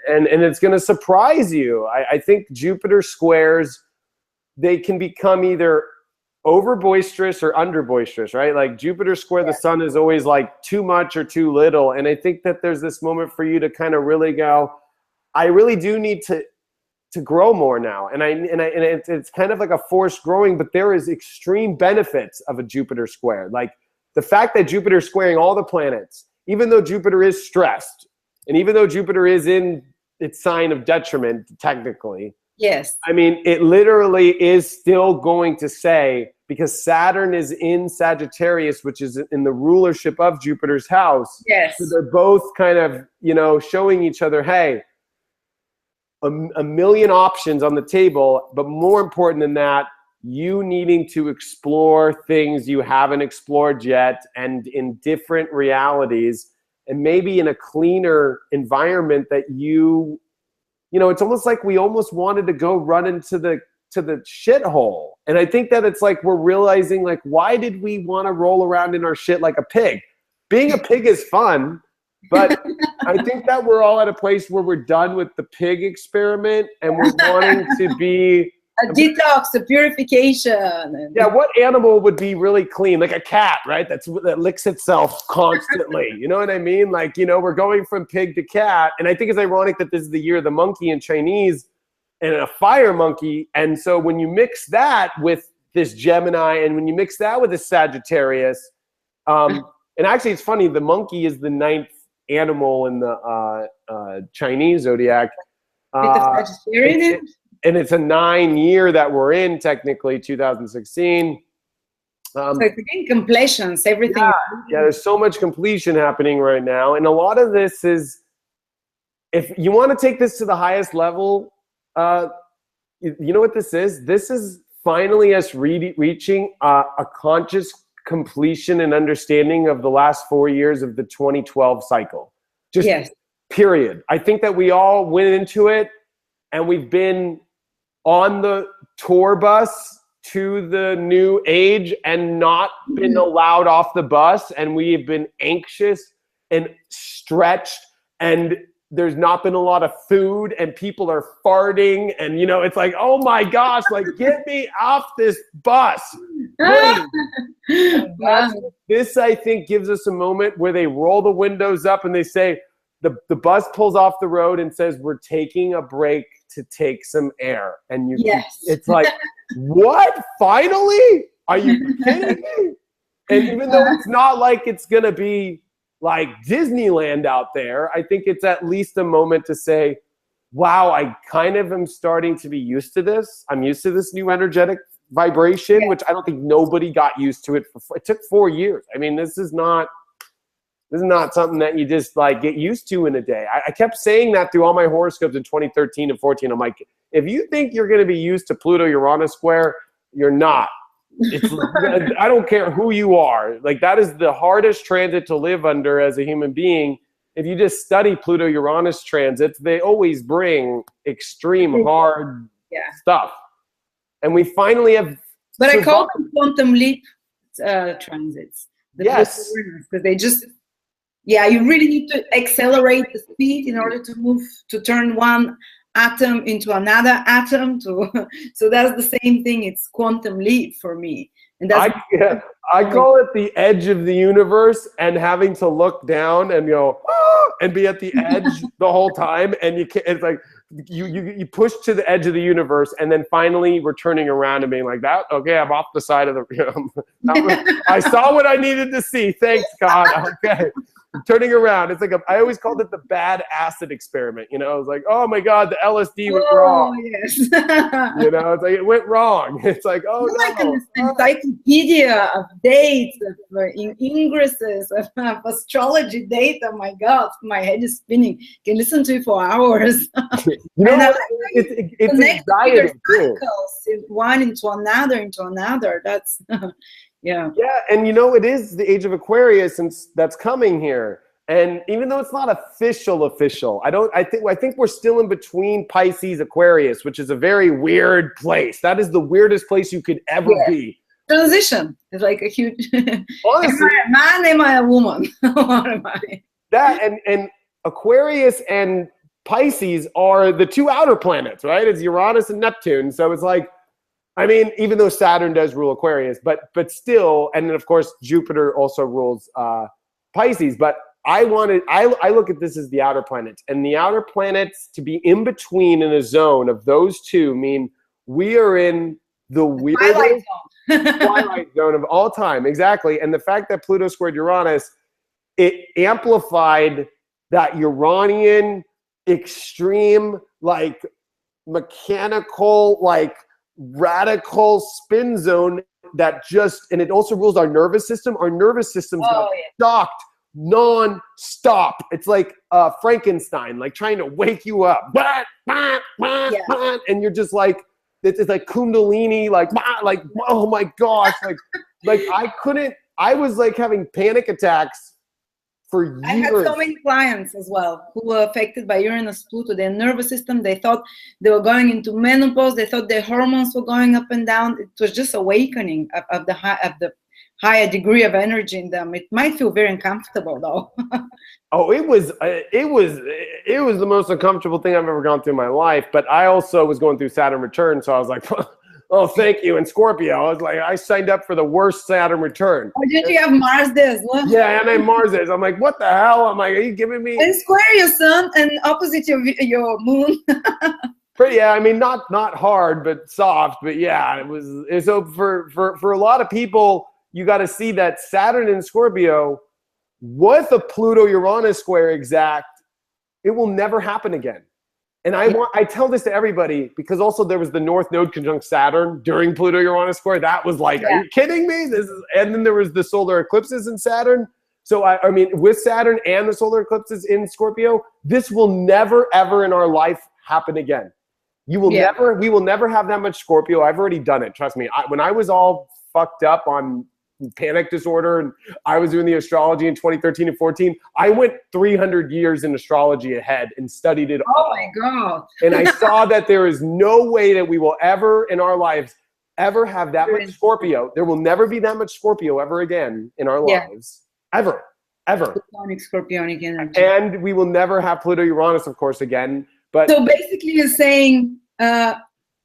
And it's going to surprise you. I think Jupiter squares, they can become either over boisterous or under boisterous, right? Like Jupiter square the sun is always like too much or too little. And I think that there's this moment for you to kind of really go, I really do need to grow more now. And it's kind of like a forced growing, but there is extreme benefits of a Jupiter square. Like the fact that Jupiter is squaring all the planets, even though Jupiter is stressed, and even though Jupiter is in its sign of detriment, technically, yes. I mean, it literally is still going to say, because Saturn is in Sagittarius, which is in the rulership of Jupiter's house. Yes. So they're both kind of, showing each other, hey, a million options on the table, but more important than that, you needing to explore things you haven't explored yet, and in different realities, and maybe in a cleaner environment that it's almost like we almost wanted to go run into the shithole. And I think that it's like we're realizing, like, why did we want to roll around in our shit like a pig? Being a pig is fun, but I think that we're all at a place where we're done with the pig experiment, and we're wanting to be a detox, a purification. Yeah, what animal would be really clean? Like a cat, right? That licks itself constantly. You know what I mean? Like, we're going from pig to cat. And I think it's ironic that this is the year of the monkey in Chinese and a fire monkey. And so when you mix that with this Gemini, and when you mix that with a Sagittarius, and actually it's funny, the monkey is the 9th animal in the Chinese zodiac. And it's a 9-year that we're in, technically, 2016. So it's again completions, everything. Yeah, there's so much completion happening right now. And a lot of this is, if you want to take this to the highest level, you know what this is? This is finally us reaching a conscious completion and understanding of the last 4 years of the 2012 cycle. Just period. I think that we all went into it, and we've been on the tour bus to the new age and not been allowed off the bus, and we have been anxious and stretched, and there's not been a lot of food, and people are farting, and it's like, oh my gosh, like, get me off this bus, please. This, I think, gives us a moment where they roll the windows up and they say, the bus pulls off the road and says, we're taking a break to take some air. And it's like, what? Finally? Are you kidding me? And even though it's not like it's going to be like Disneyland out there, I think it's at least a moment to say, wow, I kind of am starting to be used to this. I'm used to this new energetic vibration, which I don't think nobody got used to it. It took 4 years. I mean, this is not This is not something that you just like get used to in a day. I kept saying that through all my horoscopes in 2013 and 14. I'm like, if you think you're going to be used to Pluto-Uranus square, you're not. It's, I don't care who you are. Like, that is the hardest transit to live under as a human being. If you just study Pluto-Uranus transits, they always bring extreme hard stuff. And we finally have. But I call them quantum leap transits. Yes. Because they just, you really need to accelerate the speed in order to move, to turn one atom into another atom. So that's the same thing. It's quantum leap for me. And that's I call it the edge of the universe, and having to look down and go, and be at the edge the whole time. And you can't, it's like, you push to the edge of the universe, and then finally we're turning around and being like, that, okay, I'm off the side of the, I saw what I needed to see. Thanks, God. Okay. Turning around. It's like, I always called it the bad acid experiment. You know, I was like, oh my God, the LSD went wrong. Yes. You know, it's like, it went wrong. It's like, oh no. Like an encyclopedia of dates, of ingresses, of astrology data. My God, my head is spinning. Can listen to it for hours. You know, it's anxiety too. One into another. That's yeah, and you know, it is the age of Aquarius, and that's coming here. And even though it's not official, I think we're still in between Pisces, Aquarius, which is a very weird place. That is the weirdest place you could ever be. Transition is like a huge. Honestly, am I a man? Am I a woman? What am I? That and Aquarius and Pisces are the two outer planets, right? It's Uranus and Neptune. So it's like, I mean, even though Saturn does rule Aquarius, but still, and then of course Jupiter also rules Pisces. But I look at this as the outer planets, and the outer planets to be in between in a zone of those two mean we are in the weirdest twilight zone of all time. Exactly. And the fact that Pluto squared Uranus, it amplified that Uranian extreme, like mechanical, like radical spin zone that just, and it also rules our nervous system. Our nervous system's got shocked non-stop. It's like Frankenstein, like trying to wake you up. And you're just like, it's like Kundalini, like oh my gosh, like I was like having panic attacks for years. I had so many clients as well who were affected by Uranus, Pluto, their nervous system. They thought they were going into menopause. They thought their hormones were going up and down. It was just awakening of the higher degree of energy in them. It might feel very uncomfortable though. Oh, it was the most uncomfortable thing I've ever gone through in my life. But I also was going through Saturn return, so I was like, oh, thank you. And Scorpio, I was like, I signed up for the worst Saturn return. Oh, did you have Mars there as well? Yeah, and then Mars is. I'm like, what the hell? I'm like, are you giving me? And square your sun and opposite your moon. Pretty, yeah. I mean, not hard, but soft. But yeah, it was. So for a lot of people, you got to see that Saturn in Scorpio with a Pluto-Uranus square exact, it will never happen again. And I tell this to everybody because also there was the North Node conjunct Saturn during Pluto-Uranus square. That was like, are you kidding me? And then there was the solar eclipses in Saturn. So I mean, with Saturn and the solar eclipses in Scorpio, this will never, ever in our life happen again. We will never have that much Scorpio. I've already done it. Trust me. When I was all fucked up on panic disorder and I was doing the astrology in 2013 and 14, I went 300 years in astrology ahead and studied it all. Oh my God. And I saw that there is no way that we will ever in our lives ever have that much Scorpio. There will never be that much Scorpio ever again in our lives. Ever. Scorpionic energy. And we will never have Pluto-Uranus, of course, again. But so basically you're saying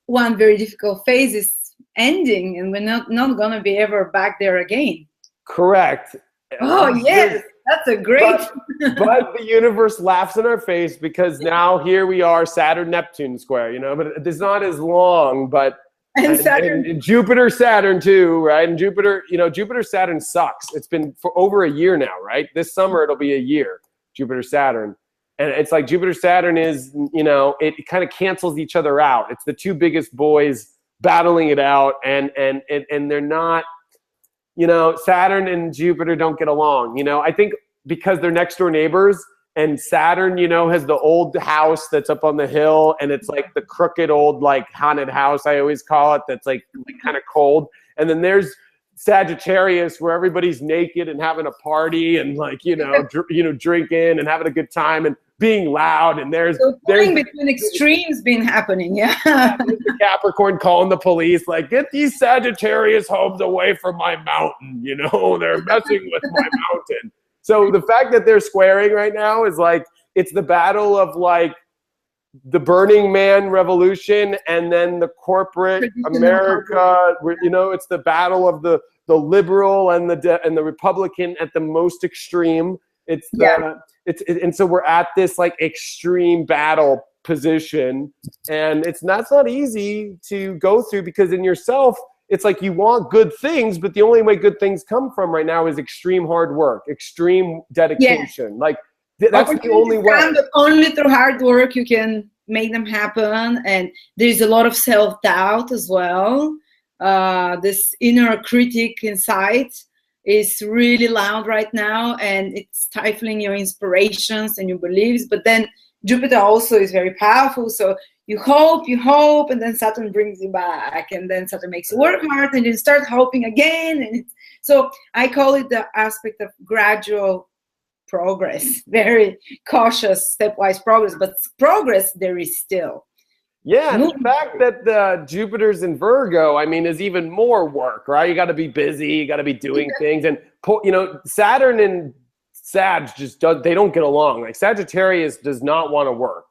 one very difficult phase is ending and we're not gonna be ever back there again. Correct. Oh yes, that's a great. but the universe laughs in our face because now here we are, Saturn Neptune square. You know, but it's not as long. But and Saturn, and Jupiter Saturn too, right? And Jupiter, you know, Jupiter Saturn sucks. It's been for over a year now, right? This summer it'll be a year. Jupiter Saturn. And it's like Jupiter Saturn is, you know, it kind of cancels each other out. It's the two biggest boys battling it out, and they're not, you know, Saturn and Jupiter don't get along. You know, I think because they're next door neighbors. And Saturn, you know, has the old house that's up on the hill, and it's like the crooked old like haunted house, I always call it, that's like kind of cold. And then there's Sagittarius, where everybody's naked and having a party and like, you know, drinking and having a good time and being loud. And there's between extremes been happening. Yeah. The Capricorn calling the police, like, get these Sagittarius homes away from my mountain. You know, they're messing with my mountain. So the fact that they're squaring right now is like, it's the battle of like the Burning Man revolution and then the corporate America, you know, it's the battle of the liberal and the Republican at the most extreme. And so we're at this like extreme battle position, and that's not easy to go through, because in yourself, it's like you want good things, but the only way good things come from right now is extreme hard work, extreme dedication. Like that's the only way. But only through hard work you can make them happen. And there's a lot of self-doubt as well. This inner critic inside is really loud right now, and it's stifling your inspirations and your beliefs. But then Jupiter also is very powerful. So you hope, and then Saturn brings you back, and then Saturn makes you work hard, and you start hoping again. And so I call it the aspect of gradual progress, very cautious, stepwise progress, but progress there is still. Yeah, and the fact that the Jupiter's in Virgo, I mean, is even more work, right? You got to be busy, you got to be doing things, and you know, Saturn and Sag they don't get along. Like Sagittarius does not want to work.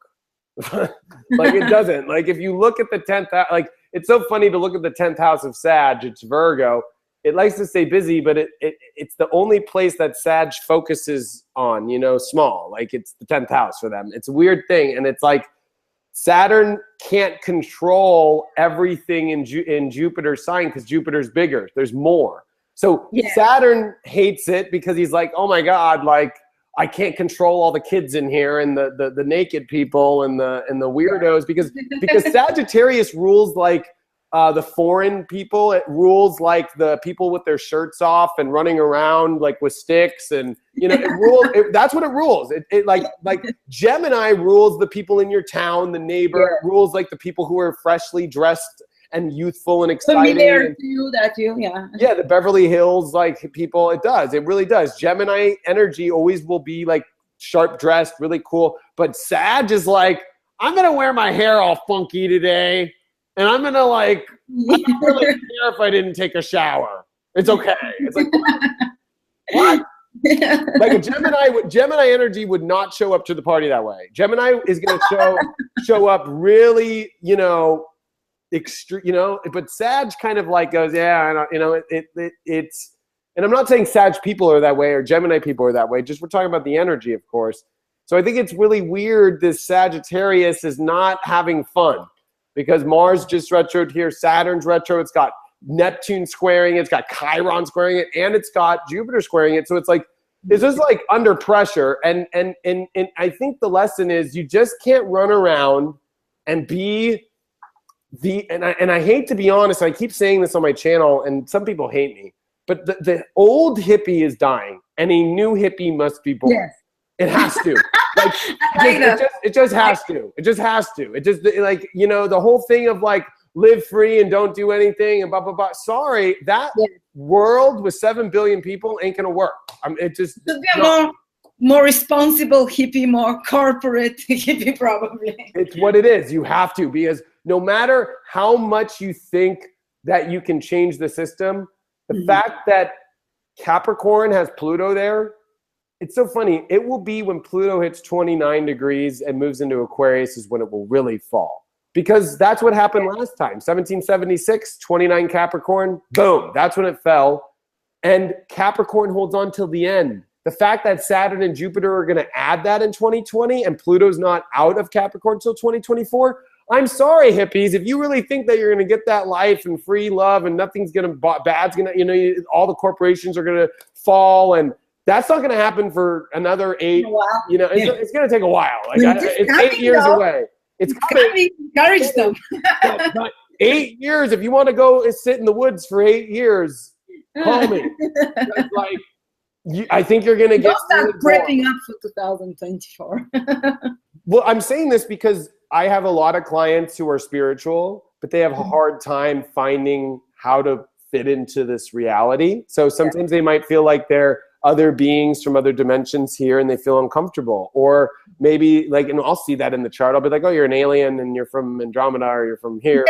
Like it doesn't. Like if you look at the 10th, like it's so funny to look at the 10th house of Sag, it's Virgo. It likes to stay busy, but it's the only place that Sag focuses on, you know, small. Like it's the 10th house for them. It's a weird thing. And it's like Saturn can't control everything in Jupiter's sign because Jupiter's bigger. There's more. So Saturn hates it because he's like, oh my God, like I can't control all the kids in here and the naked people and the weirdos because Sagittarius rules like the foreign people. It rules like the people with their shirts off and running around like with sticks, and you know it rules. That's what it rules. It like Gemini rules the people in your town, the neighbor. It rules like the people who are freshly dressed and youthful and exciting. Familiar to you, yeah, the Beverly Hills like people. It does. It really does. Gemini energy always will be like sharp dressed, really cool. But Sag is like, I'm gonna wear my hair all funky today, and I'm gonna like, I don't really care if I didn't take a shower. It's okay. It's like what? Like a Gemini energy would not show up to the party that way. Gemini is gonna show up really, you know. Extreme, you know, but Sag kind of like goes, yeah, you know, it's, and I'm not saying Sag people are that way or Gemini people are that way. Just we're talking about the energy, of course. So I think it's really weird. This Sagittarius is not having fun because Mars just retroed here, Saturn's retro. It's got Neptune squaring it, it's got Chiron squaring it, and it's got Jupiter squaring it. So it's like it's just like under pressure. And I think the lesson is you just can't run around and be and I hate to be honest, I keep saying this on my channel and some people hate me, but the old hippie is dying and a new hippie must be born. Yes. It has to. Like, it just has to. It just has to. It just, like, you know, the whole thing of like live free and don't do anything and blah, blah, blah. Sorry, that world with 7 billion people ain't gonna work. It just more responsible hippie, more corporate hippie, probably. It's what it is. You have to, because no matter how much you think that you can change the system, the fact that Capricorn has Pluto there, it's so funny. It will be when Pluto hits 29 degrees and moves into Aquarius is when it will really fall. Because that's what happened last time. 1776, 29 Capricorn, boom, that's when it fell. And Capricorn holds on till the end. The fact that Saturn and Jupiter are going to add that in 2020 and Pluto's not out of Capricorn till 2024, I'm sorry, hippies. If you really think that you're going to get that life and free love and nothing's going to, bad's going to, you know, all the corporations are going to fall, and that's not going to happen for another 8, you know, it's going to take a while. Like it's 8 years away. It's coming. Encourage them. 8 years. If you want to go sit in the woods for 8 years, call me. Like, I think you're going to get start prepping up for 2024. Well, I'm saying this because I have a lot of clients who are spiritual, but they have a hard time finding how to fit into this reality. So sometimes they might feel like they're other beings from other dimensions here and they feel uncomfortable. Or maybe like, and I'll see that in the chart. I'll be like, oh, you're an alien and you're from Andromeda or you're from here.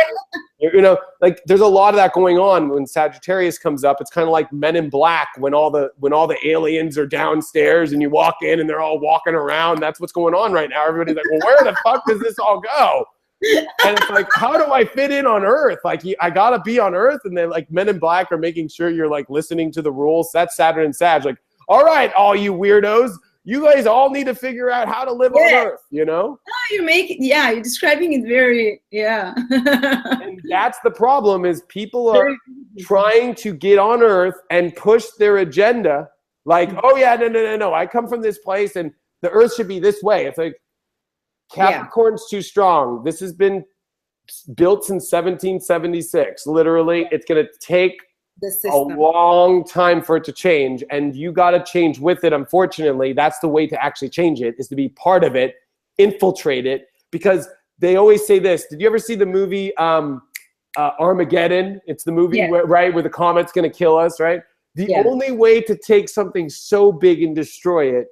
You know, like there's a lot of that going on when Sagittarius comes up. It's kind of like Men in Black when all the aliens are downstairs and you walk in and they're all walking around. That's what's going on right now. Everybody's like, well, where the fuck does this all go? And it's like, how do I fit in on Earth? Like, I gotta be on Earth, and then like Men in Black are making sure you're like listening to the rules. That's Saturn and Sag. Like, all right, all you weirdos, you guys all need to figure out how to live on Earth. You know? Oh, you're describing it very, And that's the problem: is people are trying to get on Earth and push their agenda. Like, oh yeah, no, I come from this place, and the Earth should be this way. It's like, Capricorn's too strong. This has been built since 1776. Literally, it's going to take a long time for it to change, and you got to change with it. Unfortunately, that's the way to actually change it, is to be part of it, infiltrate it, because they always say this. Did you ever see the movie Armageddon? It's the movie where the comet's going to kill us, right? The only way to take something so big and destroy it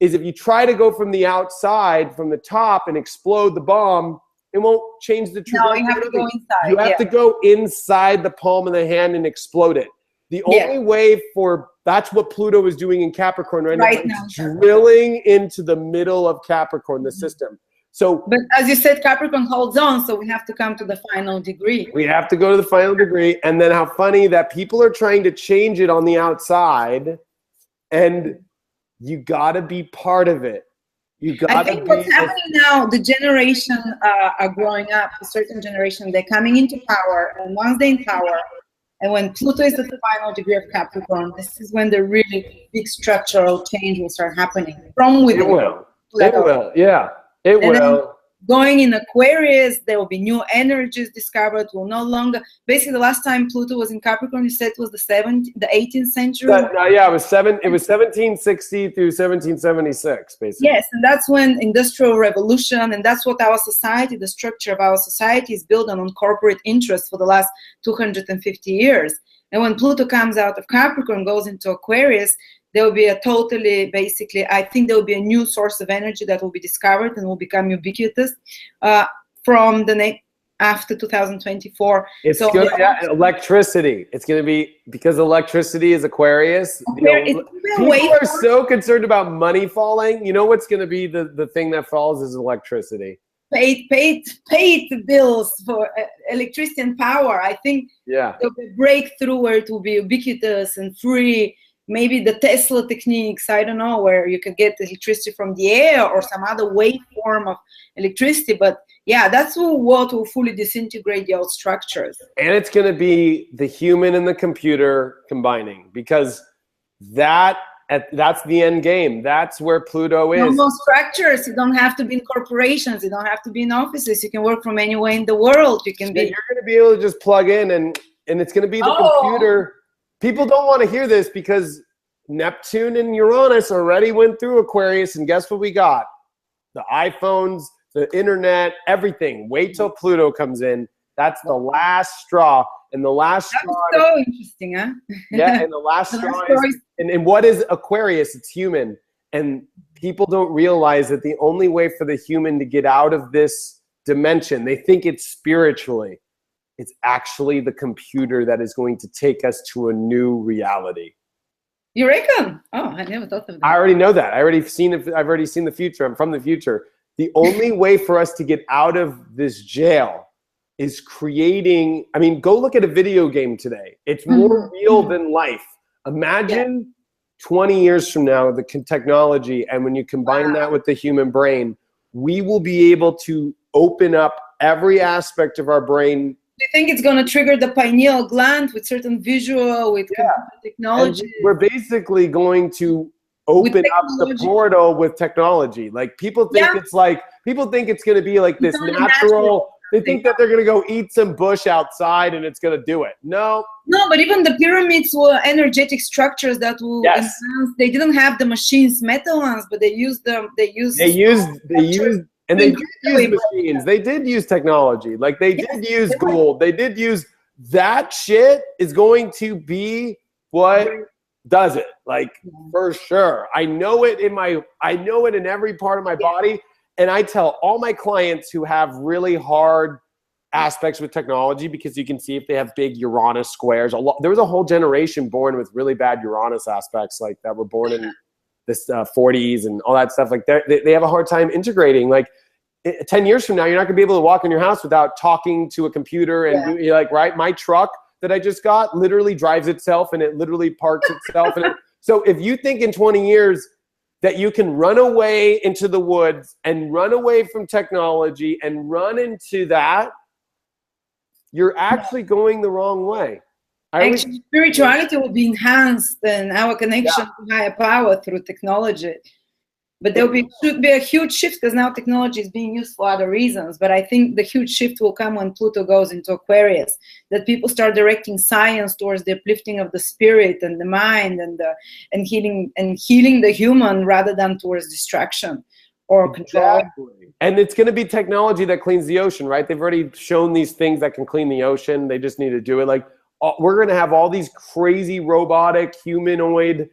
is if you try to go from the outside, from the top, and explode the bomb, it won't change the trajectory. No, you have to go inside. You have to go inside the palm of the hand and explode it. The only way that's what Pluto is doing in Capricorn right now. It's drilling into the middle of Capricorn, the system. So, but as you said, Capricorn holds on, so we have to come to the final degree. We have to go to the final degree, and then how funny that people are trying to change it on the outside, and you got to be part of it. I think what's happening now, the generation are growing up, a certain generation, they're coming into power, and once they're in power, and when Pluto is at the final degree of Capricorn, this is when the really big structural change will start happening from within. It will. It will. Going in Aquarius, there will be new energies discovered. Will no longer. Basically, the last time Pluto was in Capricorn, you said it was the 18th century. It was 1760 through 1776, basically. Yes, and that's when Industrial Revolution, and that's what our society, the structure of our society, is built on corporate interests for the last 250 years. And when Pluto comes out of Capricorn, goes into Aquarius, there will be I think there will be a new source of energy that will be discovered and will become ubiquitous from after 2024. It's electricity. It's going to be, because electricity is Aquarius. People are so concerned about money falling. You know what's going to be the thing that falls is electricity. Paid bills for electricity and power. I think there'll be a breakthrough where it will be ubiquitous and free. Maybe the Tesla techniques, I don't know, where you could get electricity from the air or some other waveform of electricity. But that's what will fully disintegrate the old structures. And it's going to be the human and the computer combining, because that's the end game. That's where Pluto is. No more structures. You don't have to be in corporations. You don't have to be in offices. You can work from anywhere in the world. You're going to be able to just plug in, and it's going to be the computer. People don't want to hear this because Neptune and Uranus already went through Aquarius, and guess what we got? The iPhones, the internet, everything. Wait till Pluto comes in. That's the last straw. And the last straw. That's so interesting, huh? And the last straw is, and what is Aquarius? It's human. And people don't realize that the only way for the human to get out of this dimension, they think it's spiritually. It's actually the computer that is going to take us to a new reality. You reckon? Oh, I never thought of that. I already know that. I've already seen the future. I'm from the future. The only way for us to get out of this jail is creating. I mean, go look at a video game today. It's more real than life. Imagine 20 years from now, the technology, and when you combine that with the human brain, we will be able to open up every aspect of our brain. Do you think it's going to trigger the pineal gland with certain visual, with technology? And we're basically going to open up the portal with technology. Like people think it's going to be like this natural They think that they're going to go eat some bush outside and it's going to do it. No. No, but even the pyramids were energetic structures that will enhance. They didn't have the machines, metal ones, but they used them. They used and they did use machines. They did use technology. Like they did use gold. They did use that shit is going to be what does it. Like for sure. I know it in every part of my body. And I tell all my clients who have really hard aspects with technology, because you can see if they have big Uranus squares. There was a whole generation born with really bad Uranus aspects, like that were born in this 40s and all that stuff. Like they have a hard time integrating. Like 10 years from now, you're not gonna be able to walk in your house without talking to a computer. And you're like, right, my truck that I just got literally drives itself and it literally parks itself. So if you think in 20 years that you can run away into the woods and run away from technology and run into that, you're actually going the wrong way. Actually, spirituality will be enhanced and our connection to higher power through technology. But there should be a huge shift, because now technology is being used for other reasons. But I think the huge shift will come when Pluto goes into Aquarius, that people start directing science towards the uplifting of the spirit and the mind and healing the human rather than towards distraction or control. Exactly. And it's going to be technology that cleans the ocean, right? They've already shown these things that can clean the ocean. They just need to do it. Like we're going to have all these crazy robotic humanoid,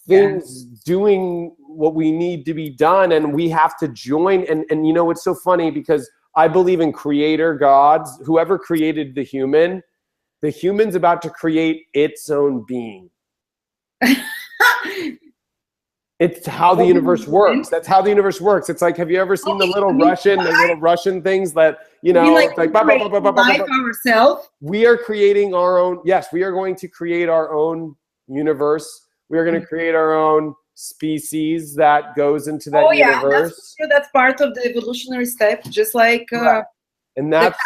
things doing what we need to be done, and we have to join. And it's so funny because I believe in creator gods. Whoever created the human's about to create its own being. It's how the universe works. That's how the universe works. It's like, have you ever seen the little Russian things that, like life ourselves? We are creating our own. Yes, we are going to create our own universe. We are going to create our own species that goes into that universe. That's part of the evolutionary step, just like and that's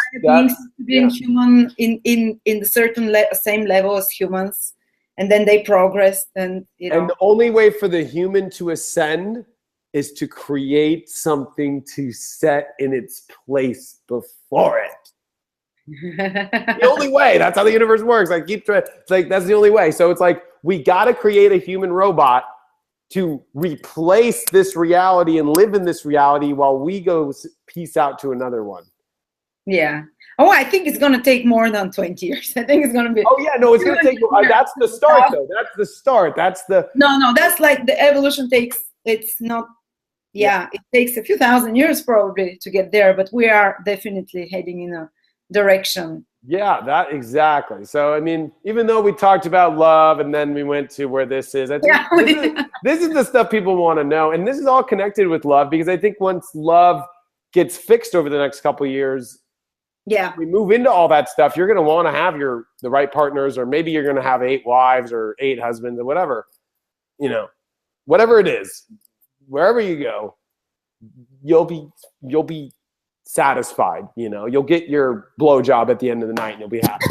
being human in the certain same level as humans, and then they progress. And and the only way for the human to ascend is to create something to set in its place before it. The only way. That's how the universe works. I keep trying. It's like that's the only way. So it's like we got to create a human robot to replace this reality and live in this reality while we go peace out to another one. Yeah. Oh, I think it's going to take more than 20 years. I think it's going to be. Oh yeah, no, it's going to take. That's the start, though. That's the start. That's the. No. That's like the evolution takes. It's not. Yeah, it takes a few thousand years probably to get there, but we are definitely heading in a direction. Yeah, that exactly. So I mean, even though we talked about love and then we went to where this is, I think this is the stuff people want to know, and this is all connected with love, because I think once love gets fixed over the next couple of years, we move into all that stuff. You're going to want to have the right partners, or maybe you're going to have 8 wives or 8 husbands or whatever, whatever it is, wherever you go, you'll be satisfied. You'll get your blowjob at the end of the night and you'll be happy.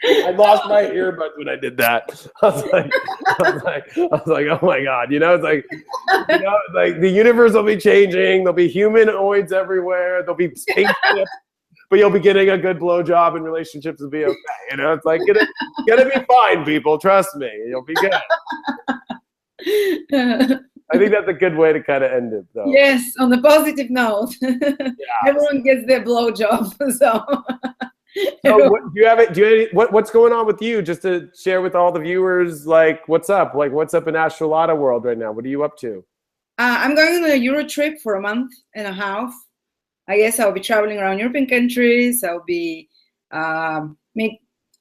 I lost my earbuds when I did that. I was like, oh my God, it's like, the universe will be changing. There'll be humanoids everywhere. There'll be spaceships, but you'll be getting a good blowjob and relationships will be okay. It's like, gonna be fine, people. Trust me, you'll be good. I think that's a good way to kind of end it, though. Yes, on a positive note. Everyone gets their blowjob. So, what's going on with you? Just to share with all the viewers, like, what's up? Like, what's up in Astrolada world right now? What are you up to? I'm going on a Euro trip for a month and a half. I guess I'll be traveling around European countries. I'll be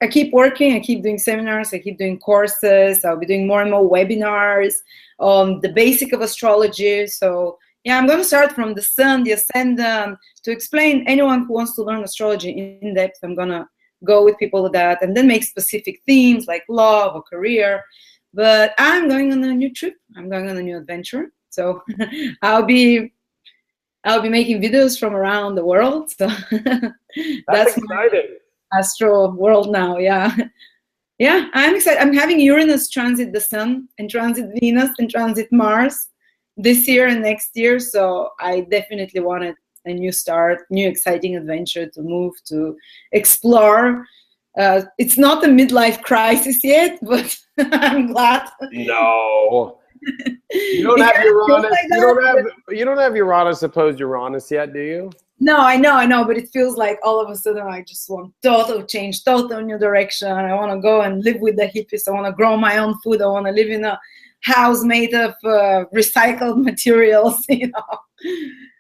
I keep working, I keep doing seminars, I keep doing courses, I'll be doing more and more webinars on the basic of astrology. So yeah, I'm going to start from the sun, the ascendant, to explain anyone who wants to learn astrology in depth. I'm going to go with people with that and then make specific themes like love or career. But I'm going on a new trip. I'm going on a new adventure. So I'll be making videos from around the world. So that's exciting. Astro world now. Yeah, I'm excited. I'm having Uranus transit the sun and transit Venus and transit Mars this year and next year. So I definitely wanted a new start, new exciting adventure to move, to explore. It's not a midlife crisis yet, but I'm glad. No. You don't have Uranus. You don't have Uranus opposed Uranus yet, do you? No, I know, but it feels like all of a sudden I just want total change, total new direction. I want to go and live with the hippies. I want to grow my own food. I want to live in a house made of recycled materials, you know.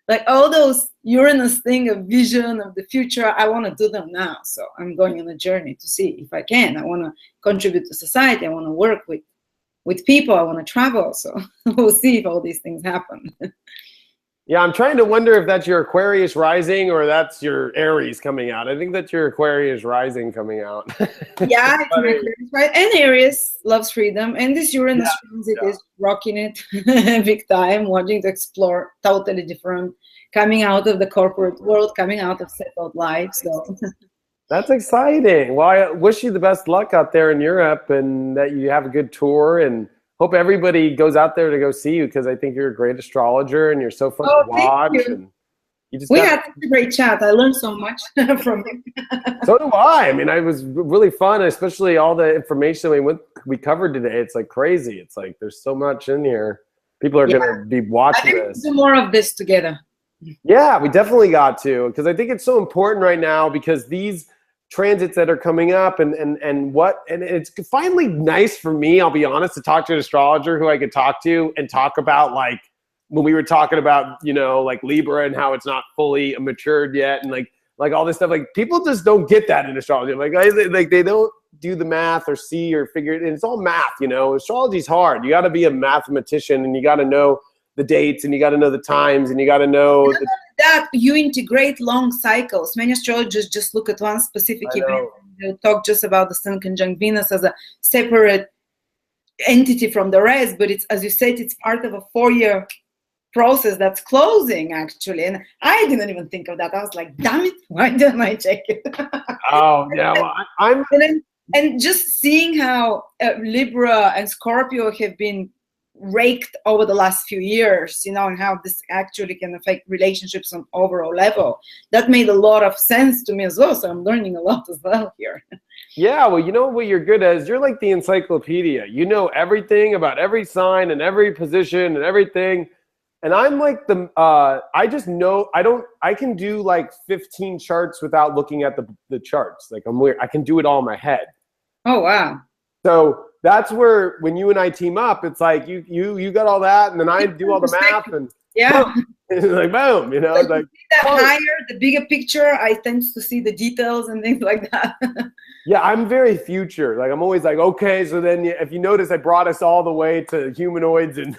Like all those Uranus thing of vision of the future, I want to do them now. So I'm going on a journey to see if I can. I want to contribute to society. I want to work with people. I want to travel. So we'll see if all these things happen. Yeah, I'm trying to wonder if that's your Aquarius rising or that's your Aries coming out. I think that's your Aquarius rising coming out. Yeah, it's my Aquarius, right? And Aries loves freedom. And this Uranus transit is rocking it big time, wanting to explore totally different, coming out of the corporate world, coming out of settled life. So that's exciting. Well, I wish you the best luck out there in Europe and that you have a good tour, and hope everybody goes out there to go see you, because I think you're a great astrologer and you're so fun to watch. And we had such a great chat. I learned so much from you. So do I. I mean, it was really fun, especially all the information we covered today. It's like crazy. It's like there's so much in here. People are going to be watching this. Do more of this together. Yeah, we definitely got to, because I think it's so important right now, because these transits that are coming up and it's finally nice for me, I'll be honest, to talk to an astrologer who I could talk to and talk about, like when we were talking about, you know, like Libra and how it's not fully matured yet, and like all this stuff. Like people just don't get that in astrology. Like they don't do the math or see or figure it, and it's all math, you know. Astrology's hard. You got to be a mathematician, and you got to know the dates, and you got to know the times, and you got to know that you integrate long cycles. Many astrologers just look at one specific event. They'll talk just about the Sun conjunct Venus as a separate entity from the rest, but it's, as you said, it's part of a 4-year process that's closing, actually. And I didn't even think of that. I was like, damn it, why didn't I check it? Oh, yeah. Well, and just seeing how Libra and Scorpio have been raked over the last few years, you know, and how this actually can affect relationships on overall level. That made a lot of sense to me as well. So I'm learning a lot as well here. Yeah, well, you know what you're good at is you're like the encyclopedia. You know everything about every sign and every position and everything. And I'm like I just know I can do like 15 charts without looking at the charts. Like I'm weird. I can do it all in my head. Oh, wow. So that's where, when you and I team up, it's like you got all that, and then I do all the math, and boom, it's like boom, you know. Like like that higher, the bigger picture, I tend to see the details and things like that. Yeah, I'm very future. Like I'm always like, okay, so then if you notice, I brought us all the way to humanoids, and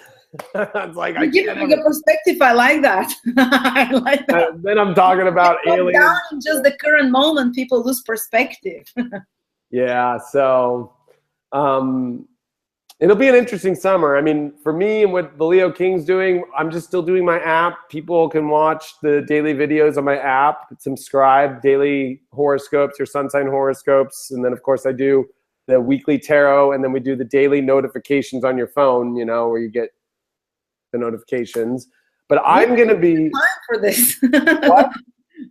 it's like I give a bigger perspective. I like that. I like that. Then I'm talking about aliens. Down in just the current moment, people lose perspective. Yeah, so. It'll be an interesting summer. I mean, for me and what the Leo King's doing, I'm just still doing my app. People can watch the daily videos on my app, subscribe, daily horoscopes, your sun sign horoscopes. And then, of course, I do the weekly tarot, and then we do the daily notifications on your phone, you know, where you get the notifications. But I'm going to be... time for this. What?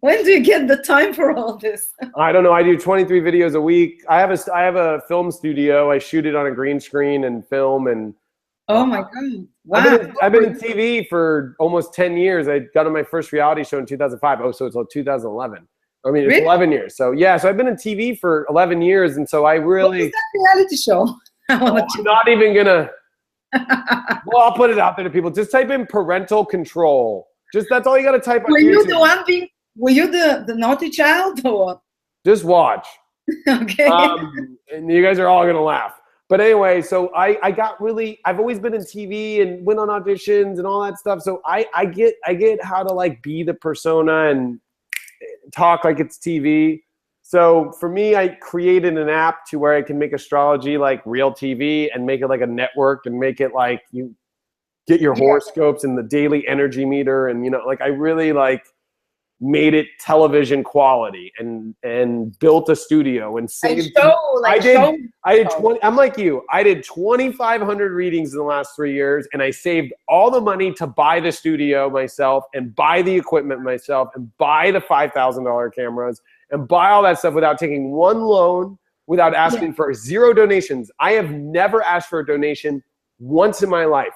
When do you get the time for all this? I don't know. I do 23 videos a week. I have a film studio. I shoot it on a green screen and film. And oh my God! Wow. I've been in TV for almost 10 years. I got on my first reality show in 2005. Oh, so it's like 2011. I mean, it's really? 11 years. So yeah, so I've been in TV for 11 years, and so I really. What is that reality show? I'm not even gonna. Well, I'll put it out there to people. Just type in parental control. Just that's all you got to type on Were YouTube. you the one being? Were you the naughty child or what? Just watch. Okay. And you guys are all gonna laugh. But anyway, so I've always been in TV and went on auditions and all that stuff. So I get how to like be the persona and talk like it's TV. So for me, I created an app to where I can make astrology like real TV and make it like a network and make it like you get your horoscopes and the daily energy meter. And, you know, like I really like made it television quality and built a studio and saved. I did 20. I'm like you. I did 2,500 readings in the last 3 years, and I saved all the money to buy the studio myself and buy the equipment myself and buy the $5,000 cameras and buy all that stuff without taking one loan, without asking for 0 donations. I have never asked for a donation once in my life.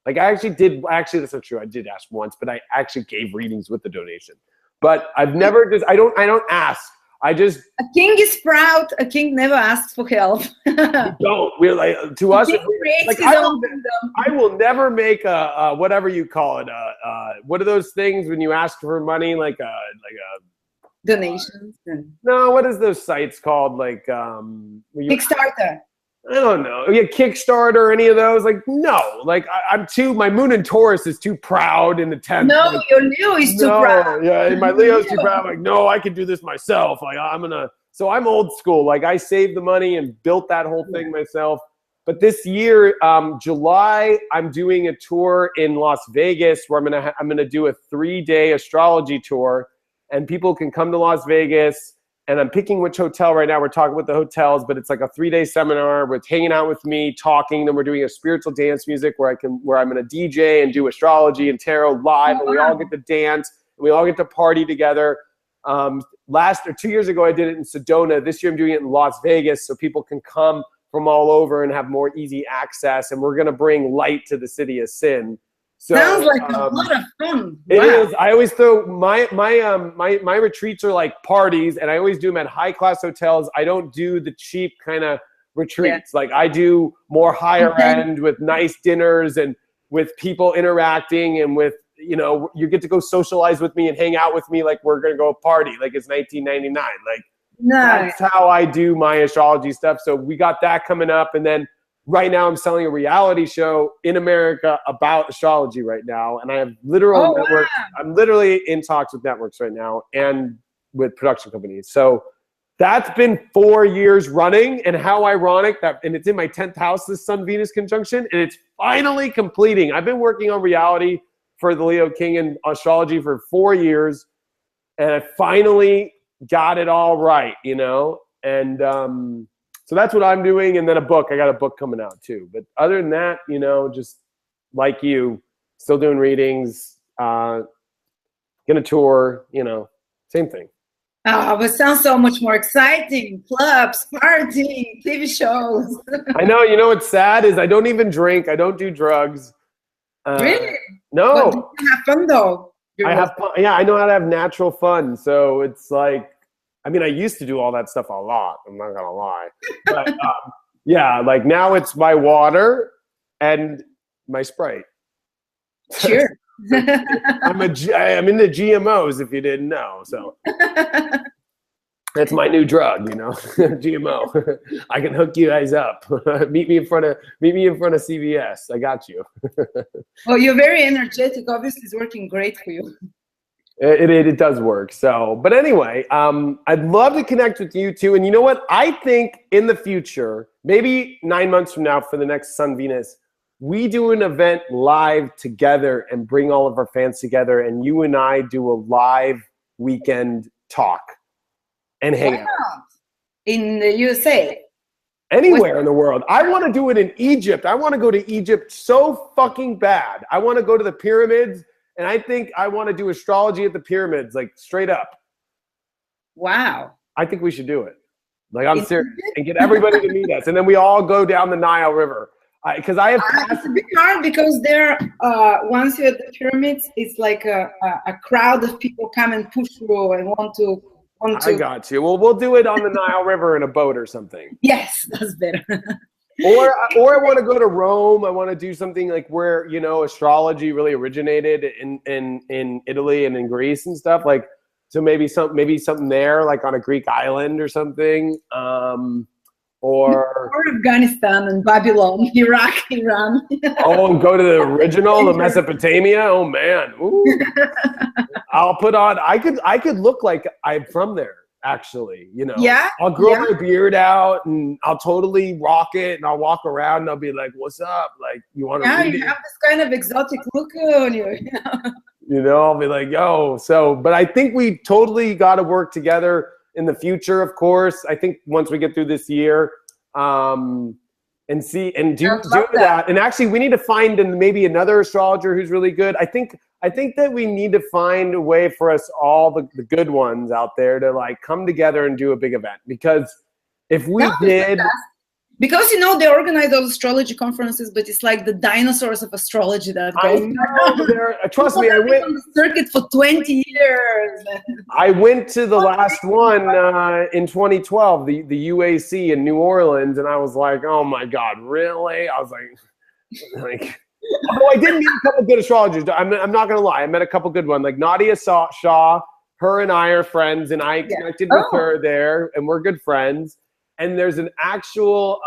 Like actually, that's not true. I did ask once, but I actually gave readings with the donation. But I've never I don't ask. I just. A king is proud. A king never asks for help. We don't. We're like, to us, like, I will never make a whatever you call it. What are those things when you ask for money, like a donations? No, what is those sites called? Like Kickstarter. I don't know. Yeah, Kickstarter, any of those? Like, no. Like, my moon in Taurus is too proud in the 10th. No, like, your Leo is too proud. Yeah, my Leo's too proud. Like, no, I can do this myself. Like, so I'm old school. Like, I saved the money and built that whole thing myself. But this year, July, I'm doing a tour in Las Vegas where I'm gonna do a 3-day astrology tour, and people can come to Las Vegas. And I'm picking which hotel right now. We're talking with the hotels, but it's like a 3-day seminar with hanging out with me, talking. Then we're doing a spiritual dance music where I'm going to DJ and do astrology and tarot live, and we all get to dance and we all get to party together. 2 years ago, I did it in Sedona. This year, I'm doing it in Las Vegas, so people can come from all over and have more easy access. And we're going to bring light to the city of sin. So, sounds like a lot of fun. It is. I always throw my retreats are like parties, and I always do them at high class hotels. I don't do the cheap kind of retreats. Like I do more higher end with nice dinners and with people interacting, and with, you get to go socialize with me and hang out with me like we're gonna go party like it's 1999. Like that's how I do my astrology stuff. So we got that coming up, and then. Right now, I'm selling a reality show in America about astrology right now, and I have literal networks. Wow. I'm literally in talks with networks right now and with production companies. So that's been 4 years running, and how ironic that, and it's in my 10th house, this Sun-Venus conjunction, and it's finally completing. I've been working on reality for the Leo King and astrology for 4 years, and I finally got it all right, and so that's what I'm doing, and then a book. I got a book coming out too. But other than that, just like you, still doing readings, gonna tour, same thing. Oh, it sounds so much more exciting. Clubs, partying, TV shows. I know. What's sad is I don't even drink. I don't do drugs. Really? No. But you have fun though. I have fun. Yeah, I know how to have natural fun. So it's like, I used to do all that stuff a lot. I'm not gonna lie, but yeah, like now it's my water and my Sprite. Sure. I'm into GMOs, if you didn't know. So that's my new drug, GMO. I can hook you guys up. meet me in front of CVS. I got you. Well, you're very energetic. Obviously, it's working great for you. It does work. So, but anyway, I'd love to connect with you too. And you know what? I think in the future, maybe 9 months from now for the next Sun Venus, we do an event live together and bring all of our fans together, and you and I do a live weekend talk and hang out. In the USA? Anywhere in the world. I want to do it in Egypt. I want to go to Egypt so fucking bad. I want to go to the pyramids. And I think I want to do astrology at the pyramids, like straight up. Wow. I think we should do it. Like, I'm serious. And get everybody to meet us. And then we all go down the Nile River. Because I have it's a bit hard because there, once you're at the pyramids, it's like a crowd of people come and push through and want to. I got you. Well, we'll do it on the Nile River in a boat or something. Yes, that's better. Or I want to go to Rome. I want to do something like where, astrology really originated in Italy and in Greece and stuff. Like, so maybe something there, like on a Greek island or something. Or Afghanistan and Babylon, Iraq, Iran. And go to the original, the Mesopotamia. Oh man. Ooh. I'll put on, I could look like I'm from there. Actually, yeah, I'll grow my beard out and I'll totally rock it, and I'll walk around and I'll be like, "What's up? Like, you want to?" Yeah, you have this kind of exotic look on you. You know, I'll be like, yo. So, but I think we totally got to work together in the future, of course. I think once we get through this year, and see and do that. And actually, we need to find maybe another astrologer who's really good. I think that we need to find a way for us all, the good ones out there, to like come together and do a big event. Because if we did. Because, you know, they organize those astrology conferences, but it's like the dinosaurs of astrology that go. I know. Trust me, I went on the circuit for 20 years. I went to the last one in 2012, the UAC in New Orleans, and I was like, oh my God, really? I was like, although I did meet a couple good astrologers. I'm not gonna lie, I met a couple good ones, like Nadia Shaw. Her and I are friends, and I connected with her there, and we're good friends. And there's an actual,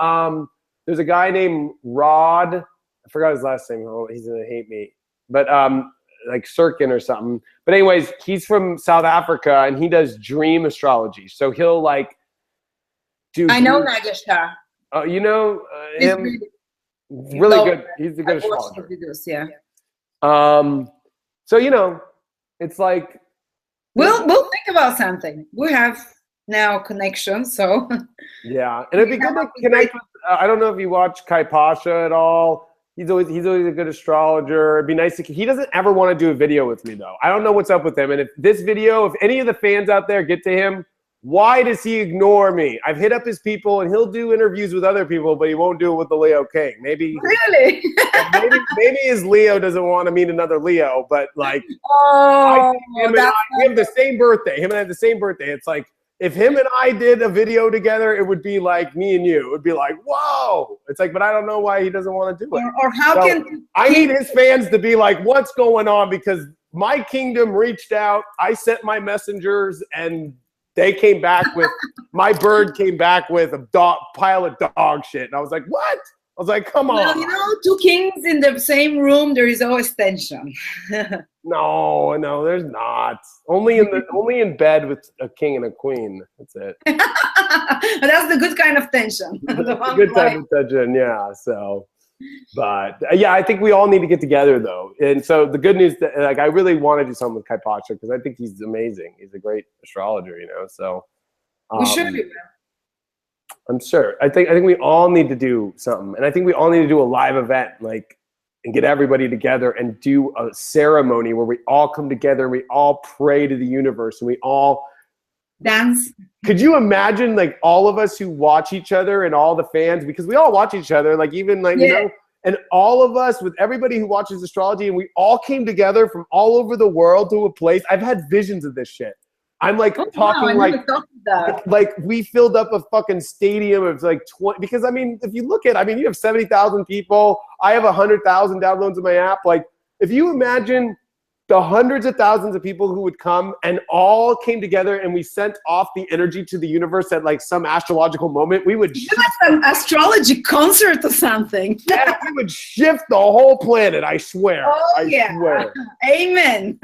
there's a guy named Rod. I forgot his last name. Oh, he's gonna hate me. But like Sirkin or something. But anyways, he's from South Africa, and he does dream astrology. So he'll like do. I know Nadia Shah. Oh, you know him. Really good. He's a good astrologer. Videos, yeah. So you know, it's like we'll think about something. We have now connection, so yeah, and it'd be good to connect with. I don't know if you watch Kai Pasha at all. He's always a good astrologer. It'd be nice to. He doesn't ever want to do a video with me though. I don't know what's up with him. And if this video, if any of the fans out there get to him, why does he ignore me? I've hit up his people, and he'll do interviews with other people, but he won't do it with the Leo King. Maybe really, maybe his Leo doesn't want to meet another Leo, but like, him and I have the same birthday. Him and I have the same birthday. It's like, if him and I did a video together, it would be like me and you. It would be like, whoa. It's like, but I don't know why he doesn't want to do it. Or how can I need his fans to be like, what's going on? Because my kingdom reached out. I sent my messengers, and they came back with, my bird came back with a pile of dog shit. And I was like, what? I was like, come on. Well, you know, two kings in the same room, there is always tension. No, there's not. Only in bed with a king and a queen. That's it. That's the good kind of tension. The good type of tension, yeah. So, but yeah, I think we all need to get together though. And so the good news, that like I really want to do something with Kai Pasha because I think he's amazing. He's a great astrologer, you know. So we should do that. I'm sure. I think we all need to do something, and I think we all need to do a live event, like, and get everybody together and do a ceremony where we all come together, we all pray to the universe, and we all dance. Could you imagine, like, all of us who watch each other and all the fans, because we all watch each other, like, even like you know, and all of us with everybody who watches astrology, and we all came together from all over the world to a place. I've had visions of this shit. I'm like talking like we filled up a fucking stadium of like 20, because I mean, if you look at, I mean, you have 70,000 people. I have 100,000 downloads of my app. Like, if you imagine the hundreds of thousands of people who would come and all came together and we sent off the energy to the universe at like some astrological moment, we would do an astrology concert or something. Yeah, we would shift the whole planet. I swear. Oh, I swear. Amen.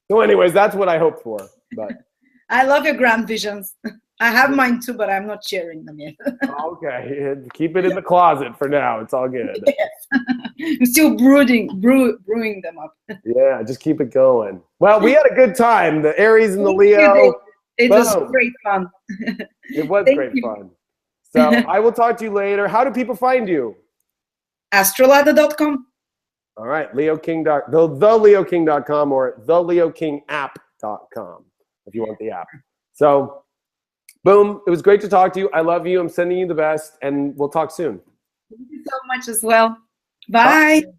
So anyways, that's what I hope for. But I love your grand visions. I have mine too, but I'm not sharing them yet. Okay, keep it in the closet for now. It's all good. Yes. I'm still brewing them up. Yeah, just keep it going. Well, we had a good time. The Aries and the Leo. It was great fun. It was great fun. So I will talk to you later. How do people find you? Astrolada.com. All right, theleoking.com or theleokingapp.com if you want the app. So, boom, it was great to talk to you. I love you. I'm sending you the best, and we'll talk soon. Thank you so much as well. Bye. Bye.